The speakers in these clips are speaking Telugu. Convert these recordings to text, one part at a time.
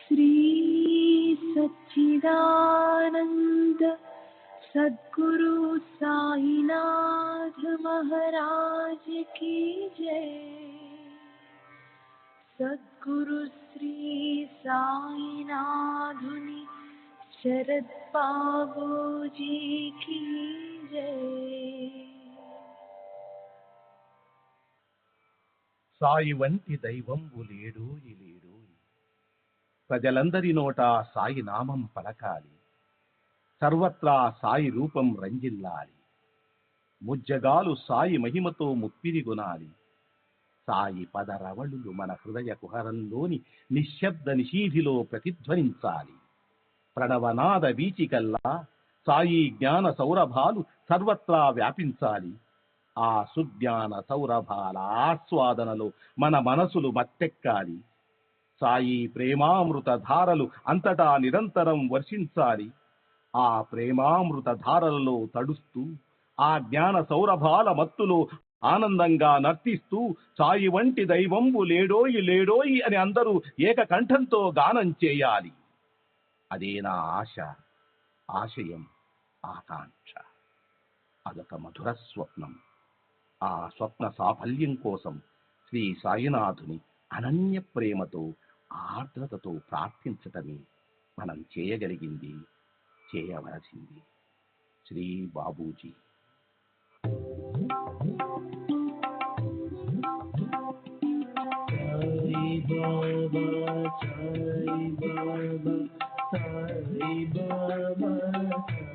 श्री सच्चिदानंद सद्गुरु साईनाथ महाराज की जय। सद्गुरु श्री साईनाथुनि शरद बाबूजी की जय। సాయి వంటి దైవంబు లేడోయి లేడోయి, ప్రజలందరి నోట సాయి నామం పలకాలి, సర్వత్రా సాయి రూపం రంజిల్లాలి, ముజ్జగాలు సాయి మహిమతో ముప్పిరిగొనాలి. సాయి పదరవళులు మన హృదయ కుహరంలోని నిశ్శబ్ద నిషీధిలో ప్రతిధ్వనించాలి. ప్రణవనాద వీచికల్లా సాయి జ్ఞాన సౌరభాలు సర్వత్రా వ్యాపించాలి. ఆ సుజ్ఞాన సౌరభాల ఆస్వాదనలో మన మనసులు మత్తెక్కాలి. సాయి ప్రేమామృత ధారలు అంతటా నిరంతరం వర్షించాలి. ఆ ప్రేమామృత ధారలలో తడుస్తూ, ఆ జ్ఞాన సౌరభాల మత్తులో ఆనందంగా నర్తిస్తూ సాయి వంటి దైవంబు లేడోయి లేడోయి అని అందరూ ఏకకంఠంతో గానం చేయాలి. అదే నా ఆశ, ఆశయం, ఆకాంక్ష. అదొక మధుర స్వప్నం. ఆ స్వప్న సాఫల్యం కోసం శ్రీ సాయినాథుని అనన్య ప్రేమతో, ఆర్ద్రతతో ప్రార్థించటమే మనం చేయగలిగింది, చేయవలసింది. Shri Babuji. Sai Baba, Sai Baba, Sai Baba, Sai Baba.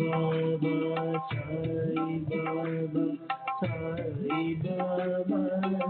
Baba, Sai Baba, Sai Baba, Sai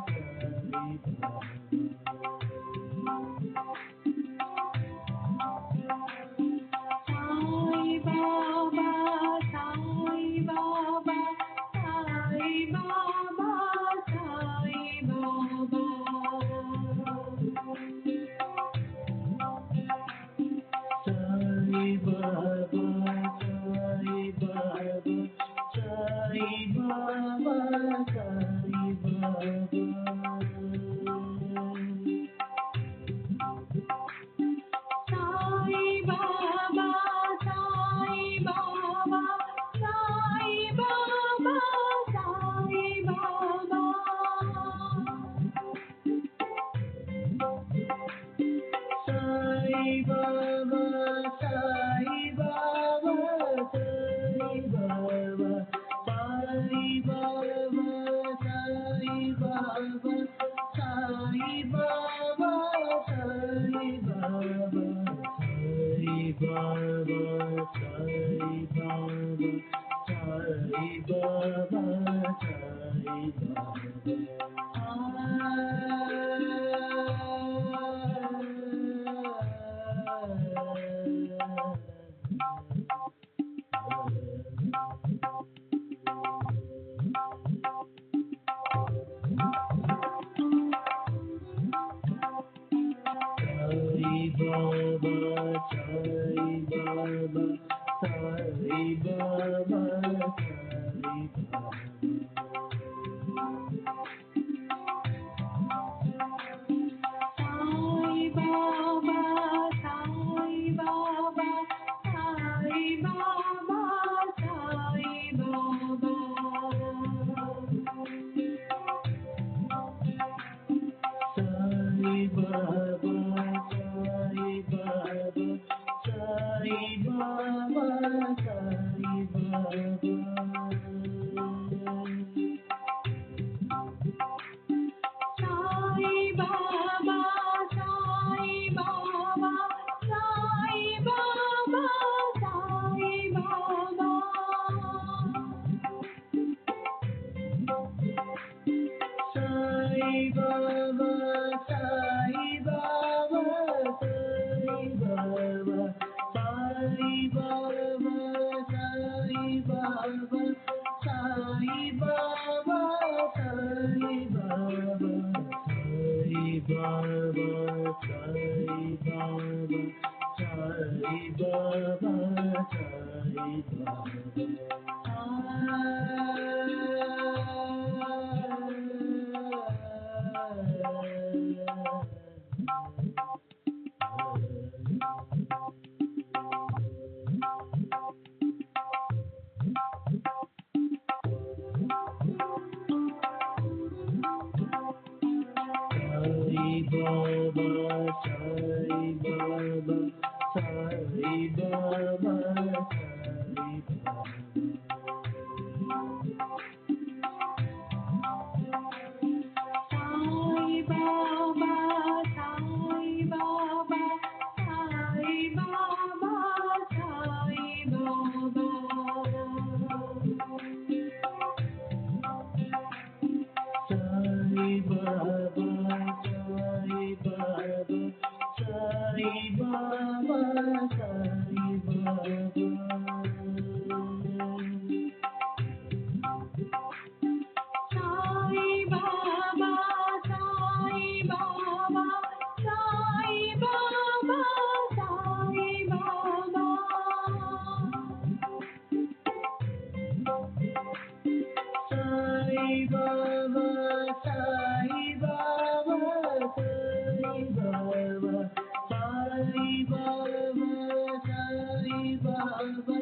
Baba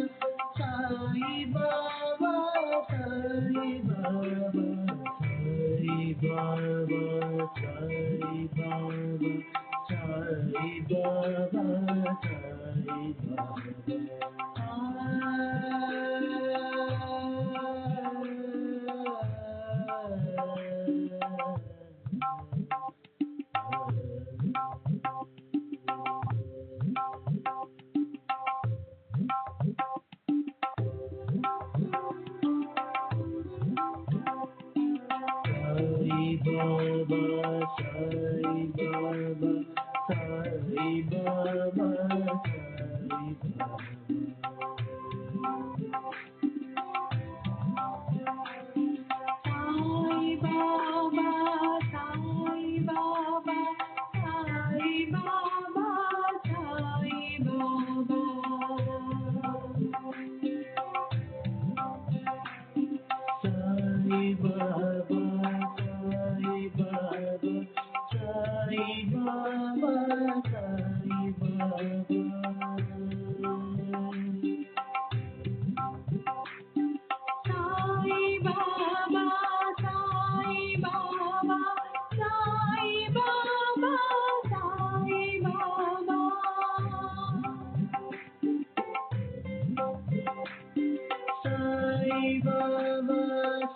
बाबा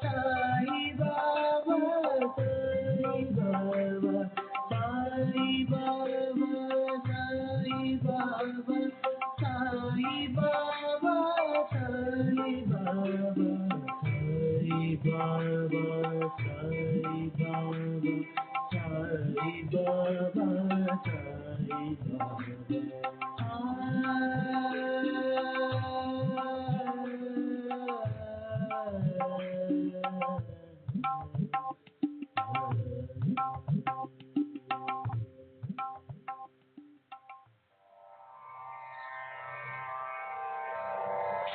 साई बाबा साई बाबा साई बाबा साई बाबा साई बाबा साई बाबा साई बाबा साई बाबा साई बाबा साई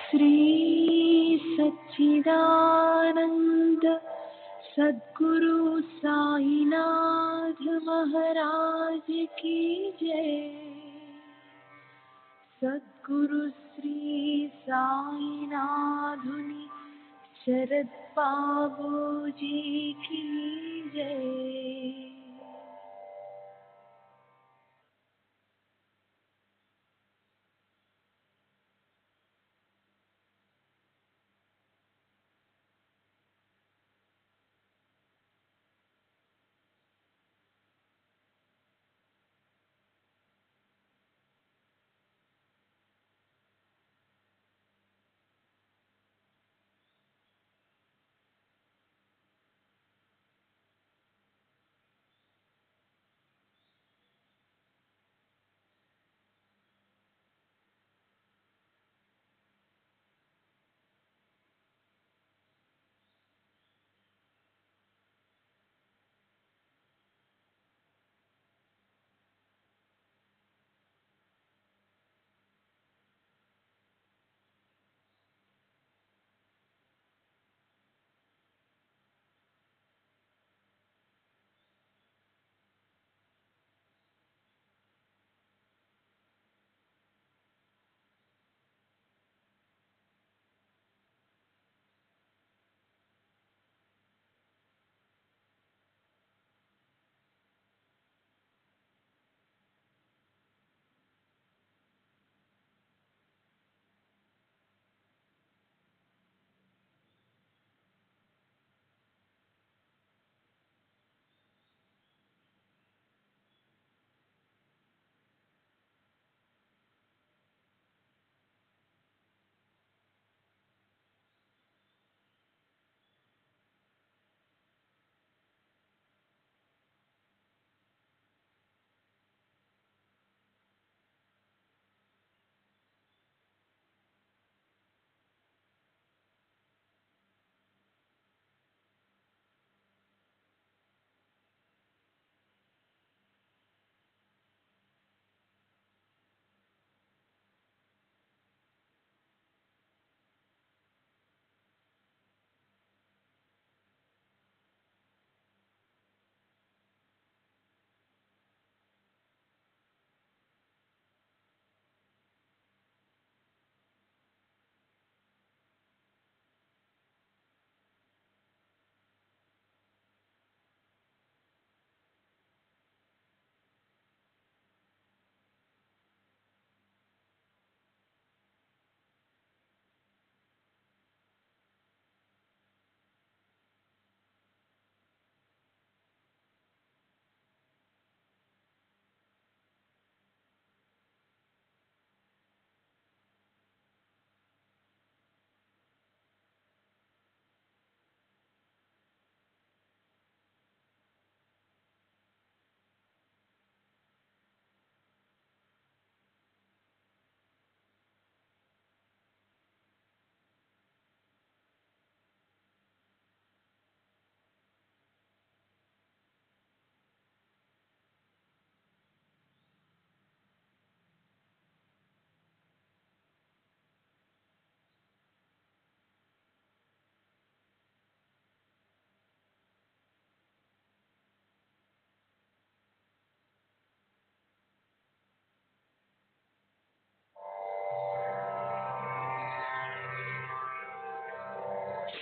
श्री सच्चिदानंद सद्गुरु साईनाथ महाराज की जय। सद्गुरु श्री साईनाथुनि शरद बाबू जी की जय।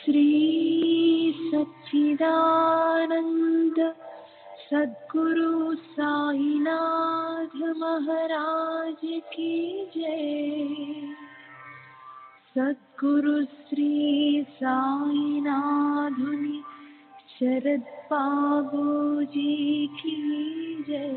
श्री सच्चिदानंद सद्गुरु साईनाथ महाराज की जय। सद्गुरु श्री साईनाथुनि शरद बाबूजी की जय।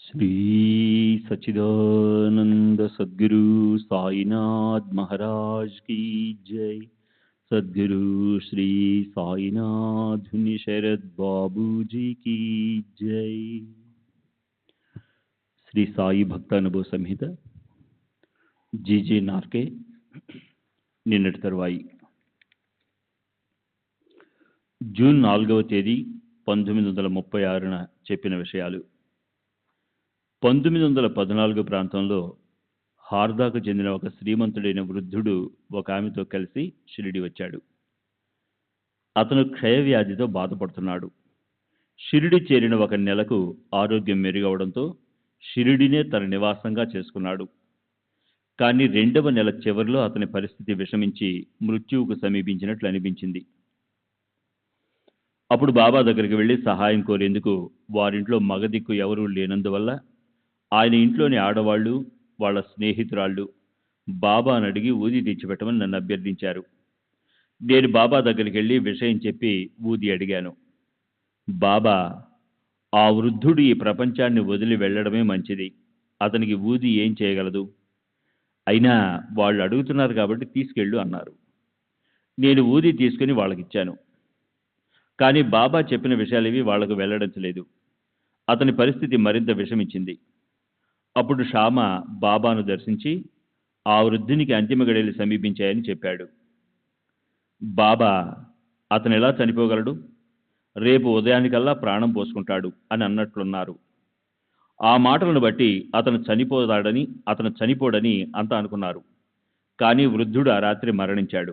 श्री सच्चिदानंद सद्गुरु साईनाथ महाराज की जय। सद्गुरु श्री साईनाथ शरद बाबूजी की जय। శ్రీ సాయి భక్తానుభవ సంహిత జీజీ నార్కే నిన్నటి తరువాయి జూన్ 4వ తేదీ 1936న చెప్పిన విషయాలు. 1914 ప్రాంతంలో హార్దాకు చెందిన ఒక శ్రీమంతుడైన వృద్ధుడు ఒక ఆమెతో కలిసి షిరిడి వచ్చాడు. అతను క్షయవ్యాధితో బాధపడుతున్నాడు. షిరిడి చేరిన ఒక నెలకు ఆరోగ్యం మెరుగవడంతో షిరిడినే తన నివాసంగా చేసుకున్నాడు. కానీ 2వ నెల చివరిలో అతని పరిస్థితి విషమించి మృత్యువుకు సమీపించినట్లు అనిపించింది. అప్పుడు బాబా దగ్గరికి వెళ్ళి సహాయం కోరేందుకు వారింట్లో మగదిక్కు ఎవరూ లేనందువల్ల ఆయన ఇంట్లోని ఆడవాళ్లు వాళ్ళ స్నేహితురాళ్ళు బాబాను అడిగి ఊది తెచ్చిపెట్టమని నన్ను అభ్యర్థించారు. నేను బాబా దగ్గరికి వెళ్ళి విషయం చెప్పి ఊది అడిగాను. బాబా, ఆ వృద్ధుడు ఈ ప్రపంచాన్ని వదిలి వెళ్ళడమే మంచిది, అతనికి ఊది ఏం చేయగలదు, అయినా వాళ్ళు అడుగుతున్నారు కాబట్టి తీసుకెళ్ళు అన్నారు. నేను ఊది తీసుకుని వాళ్ళకిచ్చాను. కానీ బాబా చెప్పిన విషయాలేవి వాళ్లకు వెల్లడించలేదు. అతని పరిస్థితి మరింత విషమించింది. అప్పుడు షామ బాబాను దర్శించి ఆ వృద్ధునికి అంతిమ గడియలు సమీపించాయని చెప్పాడు. బాబా అతను ఎలా చనిపోగలడు, రేపు ఉదయానికల్లా ప్రాణం పోసుకుంటాడు అని అన్నట్లున్నారు. ఆ మాటలను బట్టి అతను చనిపోడని అంతా అనుకున్నారు. కానీ వృద్ధుడు ఆ రాత్రి మరణించాడు.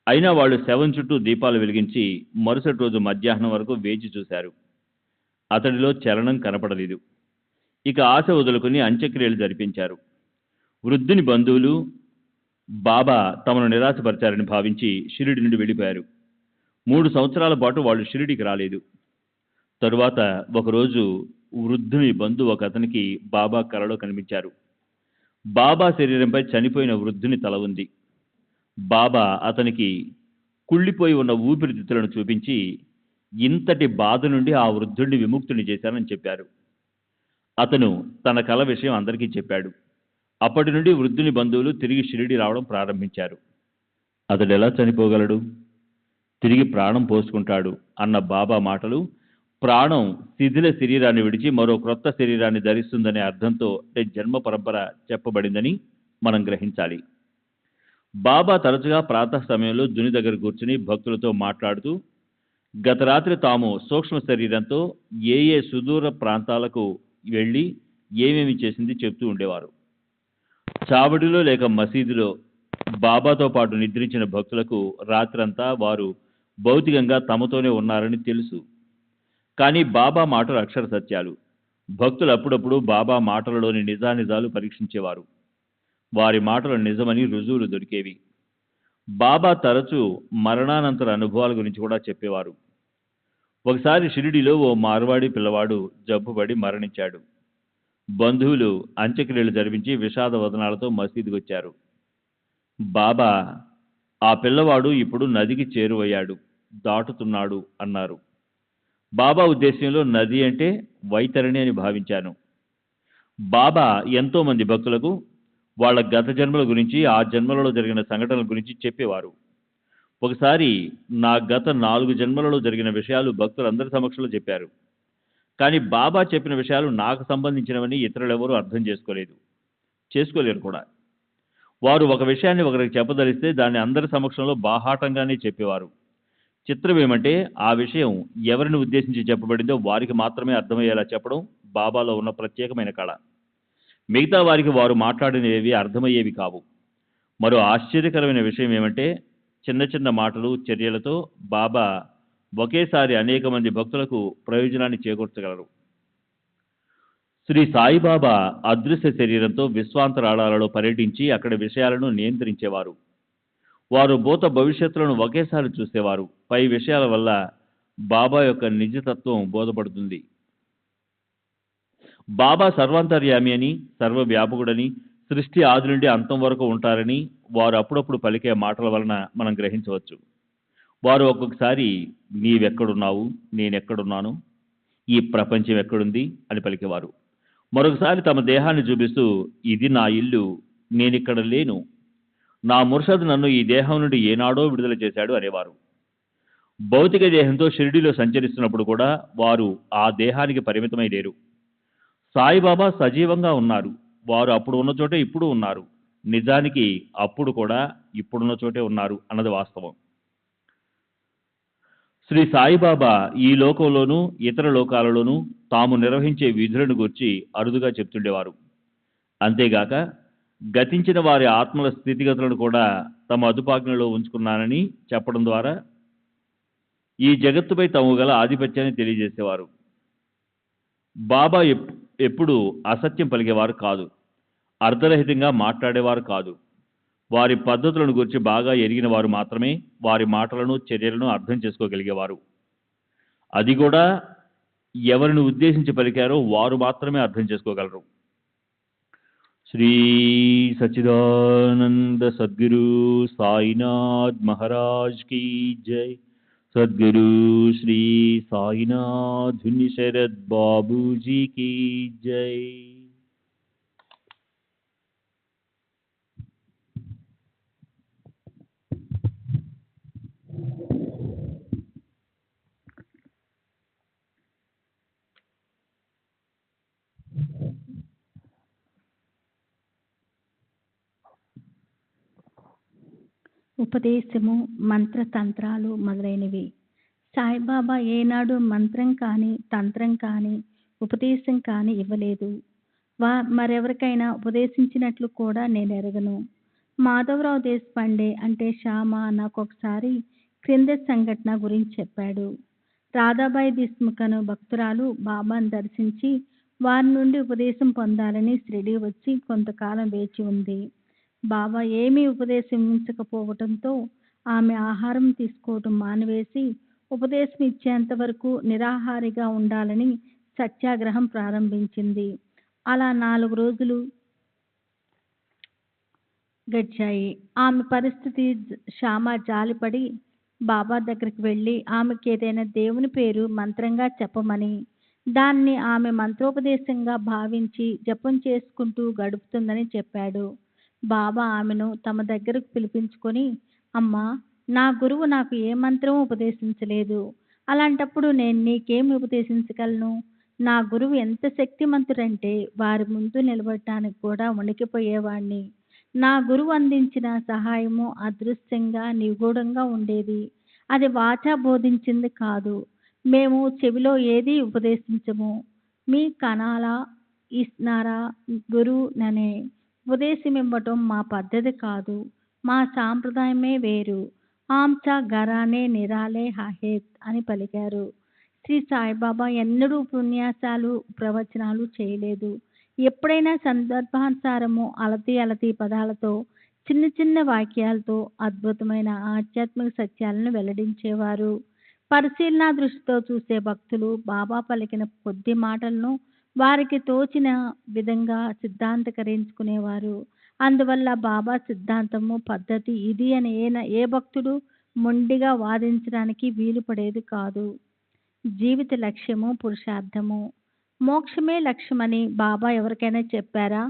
అయినా వాళ్ళు శవం చుట్టూ దీపాలు వెలిగించి మరుసటి రోజు మధ్యాహ్నం వరకు వేచి చూశారు. అతడిలో చలనం కనపడలేదు. ఇక ఆశ వదులుకుని అంత్యక్రియలు జరిపించారు. వృద్ధుని బంధువులు బాబా తమను నిరాశపరిచారని భావించి షిరిడి నుండి వెళ్ళిపోయారు. 3 సంవత్సరాల పాటు వాళ్ళు షిరిడికి రాలేదు. తరువాత ఒకరోజు వృద్ధుని బంధువు ఒక అతనికి బాబా కలలో కనిపించారు. బాబా శరీరంపై చనిపోయిన వృద్ధుని తల ఉంది. బాబా అతనికి కుళ్ళిపోయి ఉన్న ఊపిరితిత్తులను చూపించి ఇంతటి బాధ నుండి ఆ వృద్ధుడిని విముక్తుని చేశానని చెప్పారు. అతను తన కల విషయం అందరికీ చెప్పాడు. అప్పటి నుండి వృద్ధుని బంధువులు తిరిగి షిరిడి రావడం ప్రారంభించారు. అతడు ఎలా చనిపోగలడు, తిరిగి ప్రాణం పోసుకుంటాడు అన్న బాబా మాటలు ప్రాణం శిథిల శరీరాన్ని విడిచి మరో క్రొత్త శరీరాన్ని ధరిస్తుందనే అర్థంతో జన్మ పరంపర చెప్పబడిందని మనం గ్రహించాలి. బాబా తరచుగా ప్రాతః సమయంలో దుని దగ్గర కూర్చుని భక్తులతో మాట్లాడుతూ గత రాత్రి తాము సూక్ష్మ శరీరంతో ఏ ఏ సుదూర ప్రాంతాలకు వెళ్ళి ఏమేమి చేసింది చెప్తూ ఉండేవారు. చావడిలో లేక మసీదులో బాబాతో పాటు నిద్రించిన భక్తులకు రాత్రంతా వారు భౌతికంగా తమతోనే ఉన్నారని తెలుసు. కానీ బాబా మాటలు అక్షర సత్యాలు. భక్తులు అప్పుడప్పుడు బాబా మాటలలోని నిజానిజాలు పరీక్షించేవారు. వారి మాటలు నిజమని రుజువులు దొరికేవి. బాబా తరచూ మరణానంతర అనుభవాల గురించి కూడా చెప్పేవారు. ఒకసారి షిరిడిలో ఓ మార్వాడి పిల్లవాడు జబ్బుపడి మరణించాడు. బంధువులు అంత్యక్రియలు జరిపించి విషాద వదనాలతో మసీదుకు వచ్చారు. బాబా ఆ పిల్లవాడు ఇప్పుడు నదికి చేరువయ్యాడు, దాటుతున్నాడు అన్నారు. బాబా ఉద్దేశ్యంలో నది అంటే వైతరణి అని భావించాను. బాబా ఎంతో మంది భక్తులకు వాళ్ళ గత జన్మల గురించి, ఆ జన్మలలో జరిగిన సంఘటనల గురించి చెప్పేవారు. ఒకసారి నా గత 4 జన్మలలో జరిగిన విషయాలు భక్తులందరి సమక్షంలో చెప్పారు. కానీ బాబా చెప్పిన విషయాలు నాకు సంబంధించినవని ఇతరులెవరూ అర్థం చేసుకోలేరు కూడా. వారు ఒక విషయాన్ని ఒకరికి చెప్పదలిస్తే దాన్ని అందరి సమక్షంలో బాహాటంగానే చెప్పేవారు. చిత్రం ఏమంటే ఆ విషయం ఎవరిని ఉద్దేశించి చెప్పబడిందో వారికి మాత్రమే అర్థమయ్యేలా చెప్పడం బాబాలో ఉన్న ప్రత్యేకమైన కళ. మిగతా వారికి వారు మాట్లాడినవి అర్థమయ్యేవి కావు. మరో ఆశ్చర్యకరమైన విషయం ఏమంటే చిన్న చిన్న మాటలు, చర్యలతో బాబా ఒకేసారి అనేక మంది భక్తులకు ప్రయోజనాన్ని చేకూర్చగలరు. శ్రీ సాయిబాబా అదృశ్య శరీరంతో విశ్వాంతరాళాలలో పర్యటించి అక్కడ విషయాలను నియంత్రించేవారు. వారు భూత భవిష్యత్తులను ఒకేసారి చూసేవారు. పై విషయాల వల్ల బాబా యొక్క నిజతత్వం బోధపడుతుంది. బాబా సర్వాంతర్యామి అని, సర్వవ్యాపకుడని, సృష్టి ఆది నుండి అంతం వరకు ఉంటారని వారు అప్పుడప్పుడు పలికే మాటల వలన మనం గ్రహించవచ్చు. వారు ఒక్కొక్కసారి నీవెక్కడున్నావు, నేనెక్కడున్నాను, ఈ ప్రపంచం ఎక్కడుంది అని పలికేవారు. మరొకసారి తమ దేహాన్ని చూపిస్తూ ఇది నా ఇల్లు, నేనిక్కడ లేను, నా ముర్షద్ నన్ను ఈ దేహం నుండి ఏనాడో విడుదల చేశాడు అనేవారు. భౌతిక దేహంతో షిరిడిలో సంచరిస్తున్నప్పుడు కూడా వారు ఆ దేహానికి పరిమితమై లేరు. సాయిబాబా సజీవంగా ఉన్నారు. వారు అప్పుడు ఉన్న చోటే ఇప్పుడు ఉన్నారు. నిజానికి అప్పుడు కూడా ఇప్పుడున్న చోటే ఉన్నారు అన్నది వాస్తవం. శ్రీ సాయిబాబా ఈ లోకంలోనూ ఇతర లోకాలలోనూ తాము నిర్వహించే విధులను గురించి అరుదుగా చెప్తుండేవారు. అంతేగాక గతించిన వారి ఆత్మల స్థితిగతులను కూడా తమ అదుపాజ్ఞలో ఉంచుకున్నానని చెప్పడం ద్వారా ఈ జగత్తుపై తమ గల ఆధిపత్యాన్ని తెలియజేసేవారు. బాబా ఎప్పుడూ అసత్యం పలికేవారు కాదు, అర్ధరహితంగా మాట్లాడేవారు కాదు. వారి పద్ధతులను గురించి బాగా ఎరిగిన వారు మాత్రమే వారి మాటలను, చర్యలను అర్థం చేసుకోగలిగేవారు. అది కూడా ఎవరిని ఉద్దేశించి పలికారో వారు మాత్రమే అర్థం చేసుకోగలరు. శ్రీ సచ్చిదానంద సద్గురు సాయినాథ్ మహారాజ్ కీ జై. సద్గురు శ్రీ సాయినాథ్ శరద్ బాబూజీ కీ జై. ఉపదేశము, మంత్రతంత్రాలు మొదలైనవి. సాయిబాబా ఏనాడు మంత్రం కానీ, తంత్రం కానీ, ఉపదేశం కానీ ఇవ్వలేదు. మరెవరికైనా ఉపదేశించినట్లు కూడా నేను ఎరగను. మాధవరావు దేశపాండే అంటే శ్యామ నాకొకసారి క్రింద సంఘటన గురించి చెప్పాడు. రాధాబాయి దేశ్ముఖ్ భక్తురాలు బాబాను దర్శించి వారి నుండి ఉపదేశం పొందాలని షిరిడీ వచ్చి కొంతకాలం వేచి ఉంది. బాబా ఏమీ ఉపదేశించకపోవటంతో ఆమె ఆహారం తీసుకోవటం మానివేసి ఉపదేశం ఇచ్చేంత వరకు నిరాహారిగా ఉండాలని సత్యాగ్రహం ప్రారంభించింది. అలా 4 రోజులు గడిచాయి. ఆమె పరిస్థితి శ్యామ జాలిపడి బాబా దగ్గరికి వెళ్ళి ఆమెకి ఏదైనా దేవుని పేరు మంత్రంగా చెప్పమని, దాన్ని ఆమె మంత్రోపదేశంగా భావించి జపం చేసుకుంటూ గడుపుతుందని చెప్పాడు. బాబా ఆమెను తమ దగ్గరకు పిలిపించుకొని, అమ్మా, నా గురువు నాకు ఏ మంత్రమూ ఉపదేశించలేదు. అలాంటప్పుడు నేను నీకేమి ఉపదేశించగలను? నా గురువు ఎంత శక్తిమంతుడంటే వారి ముందు నిలబడటానికి కూడా వణికిపోయేవాణ్ణి. నా గురువు అందించిన సహాయము అదృశ్యంగా నిగూఢంగా ఉండేది. అది వాచా బోధించింది కాదు. మేము చెవిలో ఏదీ ఉపదేశించము. మీ కనాలా ఇస్తున్నారా గురువుననే ఉపదేశమివ్వటం మా పద్ధతి కాదు. మా సాంప్రదాయమే వేరు. ఆమ్చా గరానే నిరాలే హహేత్ అని పలికారు. శ్రీ సాయిబాబా ఎన్నడూ ఉపన్యాసాలు, ప్రవచనాలు చేయలేదు. ఎప్పుడైనా సందర్భానుసారము అలతి పదాలతో, చిన్న చిన్న వాక్యాలతో అద్భుతమైన ఆధ్యాత్మిక సత్యాలను వెల్లడించేవారు. పరిశీలనా దృష్టితో చూసే భక్తులు బాబా పలికిన కొద్ది మాటలను వారికి తోచిన విధంగా సిద్ధాంతకరించుకునేవారు. అందువల్ల బాబా సిద్ధాంతము, పద్ధతి ఇది అని ఏ భక్తుడు మొండిగా వాదించడానికి వీలు పడేది కాదు. జీవిత లక్ష్యము, పురుషార్థము. మోక్షమే లక్ష్యమని బాబా ఎవరికైనా చెప్పారా?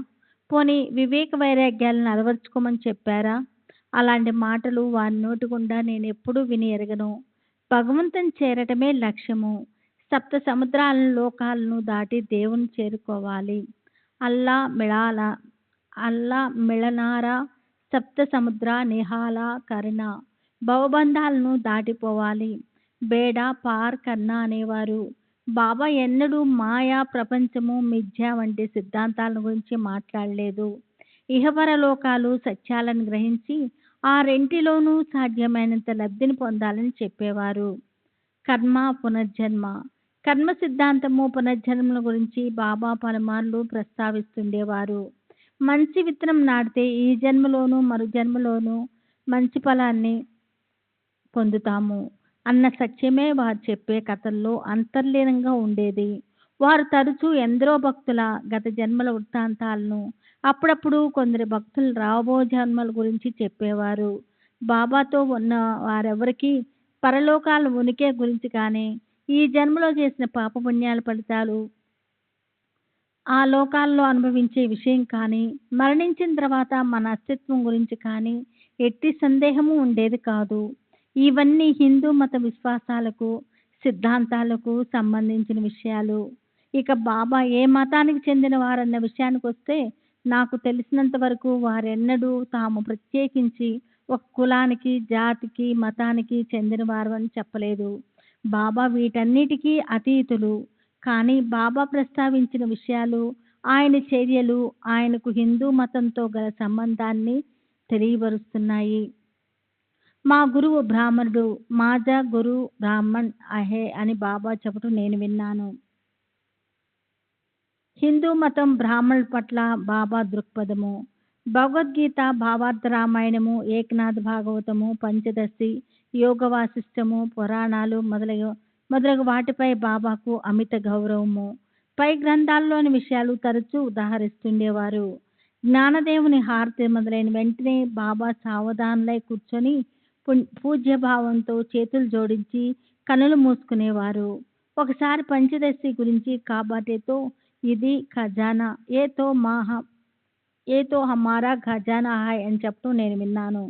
పోనీ వివేక వైరాగ్యాలను అలవర్చుకోమని చెప్పారా? అలాంటి మాటలు వారి నోటి గుండా నేను ఎప్పుడూ విని ఎరగను. భగవంతుని చేరటమే లక్ష్యము. సప్త సముద్రాలను, లోకాలను దాటి దేవుని చేరుకోవాలి. అల్లా మిళనారా సప్త సముద్ర నిహాల కరుణ. భవబంధాలను దాటిపోవాలి. బేడా పార్ కన్నా అనేవారు. బాబా ఎన్నడూ మాయా, ప్రపంచము, మిథ్య వంటి సిద్ధాంతాల గురించి మాట్లాడలేదు. ఇహపరలోకాలు సత్యాలను గ్రహించి ఆ రెంటిలోనూ సాధ్యమైనంత లబ్ధిని పొందాలని చెప్పేవారు. కర్మ, పునర్జన్మ. కర్మ సిద్ధాంతము, పునర్జన్మల గురించి బాబా పలుమార్లు ప్రస్తావిస్తుండేవారు. మంచి విత్తనం నాటితే ఈ జన్మలోనూ మరు జన్మలోనూ మంచి ఫలాన్ని పొందుతాము అన్న సత్యమే వారు చెప్పే కథల్లో అంతర్లీనంగా ఉండేది. వారు తరచూ ఎందరో భక్తుల గత జన్మల వృత్తాంతాలను, అప్పుడప్పుడు కొందరి భక్తుల రాబో జన్మల గురించి చెప్పేవారు. బాబాతో ఉన్న వారెవరికీ పరలోకాల ఉనికి గురించి కానీ, ఈ జన్మలో చేసిన పాపపుణ్యాల ఫలితాలు ఆ లోకాల్లో అనుభవించే విషయం కానీ, మరణించిన తర్వాత మన అస్తిత్వం గురించి కానీ ఎట్టి సందేహము ఉండేది కాదు. ఇవన్నీ హిందూ మత విశ్వాసాలకు, సిద్ధాంతాలకు సంబంధించిన విషయాలు. ఇక బాబా ఏ మతానికి చెందిన వారన్న విషయానికి వస్తే, నాకు తెలిసినంత వరకు వారెన్నడూ తాము ప్రత్యేకించి ఒక కులానికి, జాతికి, మతానికి చెందిన వారు అని చెప్పలేదు. బాబా వీటన్నిటికీ అతీతులు. కానీ బాబా ప్రస్తావించిన విషయాలు, ఆయన చర్యలు ఆయనకు హిందూ మతంతో గల సంబంధాన్ని తెలియబరుస్తున్నాయి. మా గురువు బ్రాహ్మణుడు, మాజా గురు బ్రాహ్మణ్ అహే అని బాబా చెప్పటం నేను విన్నాను. హిందూ మతం, బ్రాహ్మణుల పట్ల బాబా దృక్పథము. భగవద్గీత, భావార్థ రామాయణము, ఏకనాథ భాగవతము, పంచదశి, యోగ వాసిష్టము, పురాణాలు మొదలగు వాటిపై బాబాకు అమిత గౌరవము. పై గ్రంథాల్లోని విషయాలు తరచూ ఉదాహరిస్తుండేవారు. జ్ఞానదేవుని హారతి మొదలైన వెంటనే బాబా సావధానులై కూర్చొని పూజ్యభావంతో చేతులు జోడించి కనులు మూసుకునేవారు. ఒకసారి పంచదశి గురించి కాబట్టేతో ఇది ఖజానా ఏతో హమారా ఖజానా హాయ్ అని చెప్పడం నేను విన్నాను.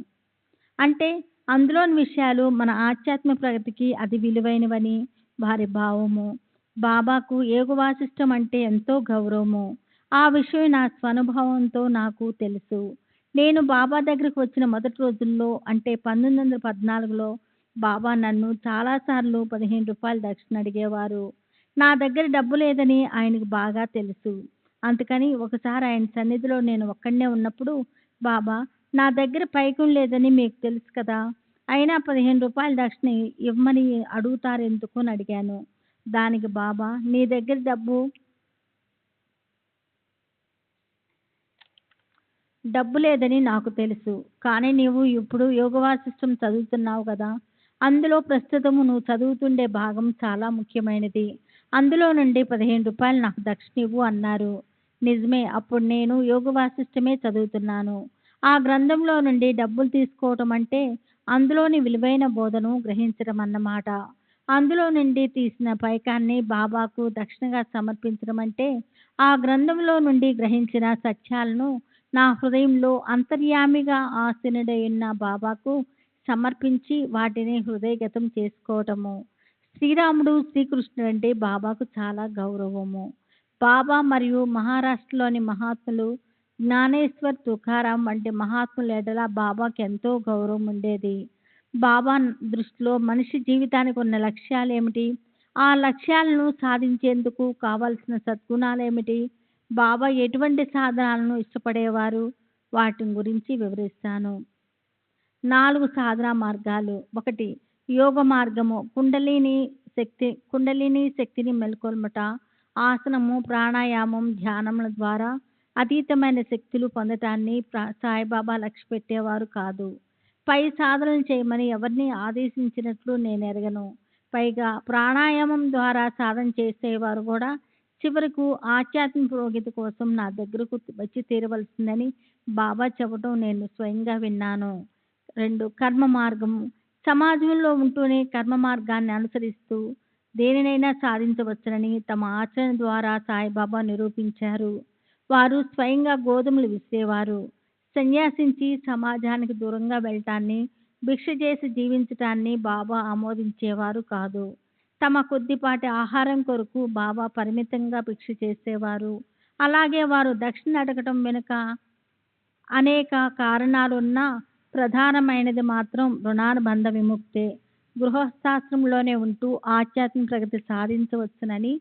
అంటే అందులోని విషయాలు మన ఆధ్యాత్మిక ప్రగతికి అతి విలువైనవని వారి భావము. బాబాకు యోగ వాసిష్టం అంటే ఎంతో గౌరవము. ఆ విషయం నా స్వనుభవంతో నాకు తెలుసు. నేను బాబా దగ్గరికి వచ్చిన మొదటి రోజుల్లో అంటే 1914లో బాబా నన్ను చాలాసార్లు 15 రూపాయలు దక్షిణ అడిగేవారు. నా దగ్గర డబ్బు లేదని ఆయనకు బాగా తెలుసు. అందుకని ఒకసారి ఆయన సన్నిధిలో నేను ఒక్కడినే ఉన్నప్పుడు, బాబా నా దగ్గర పైకం లేదని మీకు తెలుసు కదా! అయినా 15 రూపాయలు దక్షిణ ఇవ్వమని అడుగుతారెందుకు అని అడిగాను. దానికి బాబా నీ దగ్గర డబ్బు లేదని నాకు తెలుసు. కానీ నీవు ఇప్పుడు యోగ వాసిష్టం చదువుతున్నావు కదా! అందులో ప్రస్తుతము నువ్వు చదువుతుండే భాగం చాలా ముఖ్యమైనది. అందులో నుండి 15 రూపాయలు నాకు దక్షిణ ఇవ్వు అన్నారు. నిజమే, అప్పుడు నేను యోగ వాసిష్టమే చదువుతున్నాను. ఆ గ్రంథంలో నుండి డబ్బులు తీసుకోవటం అంటే అందులోని విలువైన బోధను గ్రహించడం అన్నమాట. అందులో నుండి తీసిన పైకాన్ని బాబాకు దక్షిణగా సమర్పించడం అంటే ఆ గ్రంథంలో నుండి గ్రహించిన సత్యాలను నా హృదయంలో అంతర్యామిగా ఆసీనుడై ఉన్న బాబాకు సమర్పించి వాటిని హృదయగతం చేసుకోవటము. శ్రీరాముడు, శ్రీకృష్ణుడు అంటే బాబాకు చాలా గౌరవము. బాబా మరియు మహారాష్ట్రలోని మహాత్ములు జ్ఞానేశ్వర్, తుకారాం వంటి మహాత్ముల ఎడల బాబాకి ఎంతో గౌరవం ఉండేది. బాబా దృష్టిలో మనిషి జీవితానికి ఉన్న లక్ష్యాలు ఏమిటి? ఆ లక్ష్యాలను సాధించేందుకు కావలసిన సద్గుణాలేమిటి? బాబా ఎటువంటి సాధనాలను ఇష్టపడేవారు? వాటి గురించి వివరిస్తాను. 4 సాధనా మార్గాలు. 1. యోగ మార్గము. కుండలిని శక్తిని మెల్కొల్ముట. ఆసనము, ప్రాణాయామం, ధ్యానముల ద్వారా అతీతమైన శక్తులు పొందటాన్ని సాయిబాబా లక్ష్య పెట్టేవారు కాదు. పై సాధనలు చేయమని ఎవరిని ఆదేశించినట్లు నేను ఎరగను. పైగా ప్రాణాయామం ద్వారా సాధన చేసేవారు కూడా చివరకు ఆధ్యాత్మిక పురోగతి కోసం నా దగ్గరకు వచ్చి తీరవలసిందని బాబా చెప్పటం నేను స్వయంగా విన్నాను. 2. కర్మ మార్గము. సమాజంలో ఉంటూనే కర్మ మార్గాన్ని అనుసరిస్తూ దేనినైనా సాధించవచ్చునని తమ ఆచరణ ద్వారా సాయిబాబా నిరూపించారు. వారు స్వయంగా గోధుమలు విసిరేవారు. సన్యాసించి సమాజానికి దూరంగా వెళ్ళటాన్ని, భిక్ష చేసి జీవించటాన్ని బాబా ఆమోదించేవారు కాదు. తమ కొద్దిపాటి ఆహారం కొరకు బాబా పరిమితంగా భిక్ష చేసేవారు. అలాగే వారు దక్షిణ అడగటం వెనుక అనేక కారణాలున్నా ప్రధానమైనది మాత్రం రుణానుబంధ విముక్తే. గృహస్థాశ్రమంలోనే ఉంటూ ఆధ్యాత్మిక ప్రగతి సాధించవచ్చునని,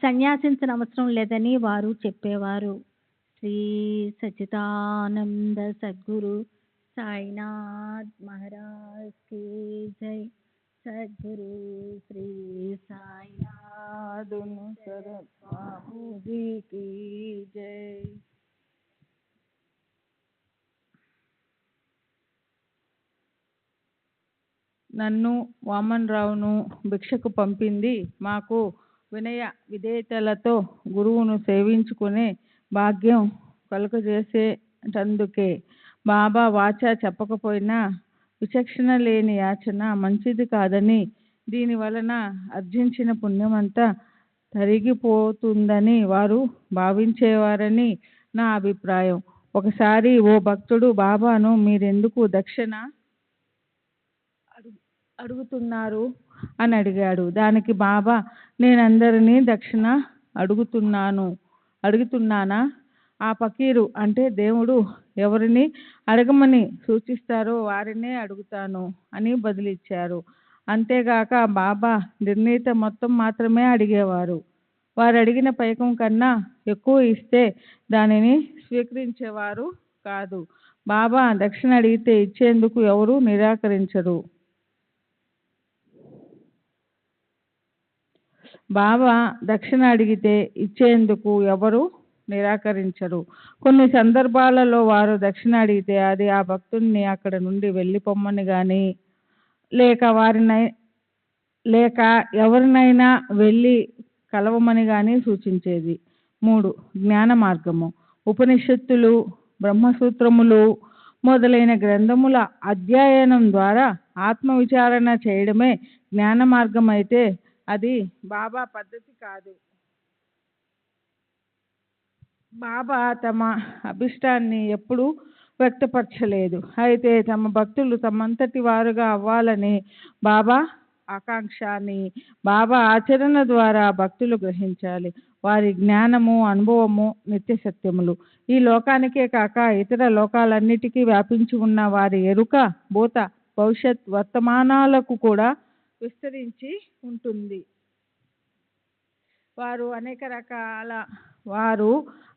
సన్యాసించనవసరం లేదని వారు చెప్పేవారు. శ్రీ సచ్చిదానంద సద్గురు సాయినాథ్ మహారాజ్ కీ జై. సద్గురు శ్రీ సాయినాథ్ శరత్ బాబూజీ కీ జై. నన్ను వామన్ రావును భిక్షకు పంపింది మాకు వినయ విధేయతలతో గురువును సేవించుకునే భాగ్యం కలుగజేసేటందుకే. బాబా వాచా చెప్పకపోయినా విచక్షణ లేని యాచన మంచిది కాదని, దీని వలన ఆర్జించిన పుణ్యమంతా తరిగిపోతుందని వారు భావించేవారని నా అభిప్రాయం. ఒకసారి ఓ భక్తుడు బాబాను మీరెందుకు దక్షిణ అడుగుతున్నారు అని అడిగాడు. దానికి బాబా నేనందరినీ దక్షిణ అడుగుతున్నానా? ఆ ఫకీరు అంటే దేవుడు ఎవరిని అడగమని సూచిస్తారో వారినే అడుగుతాను అని బదులిచ్చారు. అంతేగాక బాబా నిర్ణీత మొత్తం మాత్రమే అడిగేవారు. వారు అడిగిన పైకం కన్నా ఎక్కువ ఇస్తే దానిని స్వీకరించేవారు కాదు. బాబా దక్షిణ అడిగితే ఇచ్చేందుకు ఎవరు నిరాకరించరు. బాబా దక్షిణ అడిగితే ఇచ్చేందుకు ఎవరు నిరాకరించరు. కొన్ని సందర్భాలలో వారు దక్షిణ అడిగితే అది ఆ భక్తుడిని అక్కడ నుండి వెళ్ళిపోమ్మని కానీ లేక ఎవరినైనా వెళ్ళి కలవమని కానీ సూచించేది. 3. జ్ఞాన మార్గము. ఉపనిషత్తులు, బ్రహ్మసూత్రములు మొదలైన గ్రంథముల అధ్యయనం ద్వారా ఆత్మవిచారణ చేయడమే జ్ఞాన మార్గం అయితే అది బాబా పద్ధతి కాదు. బాబా తమ అభిష్టాన్ని ఎప్పుడూ వ్యక్తపరచలేదు. అయితే తమ భక్తులు తమంతటి వారుగా అవ్వాలని బాబా ఆకాంక్ష అని బాబా ఆచరణ ద్వారా భక్తులు గ్రహించాలి. వారి జ్ఞానము అనుభవము నిత్య సత్యములు. ఈ లోకానికే కాక ఇతర లోకాలన్నిటికీ వ్యాపించి ఉన్న వారి ఎరుక భూత భవిష్యత్ వర్తమానాలకు కూడా విస్తరించి ఉంటుంది. వారు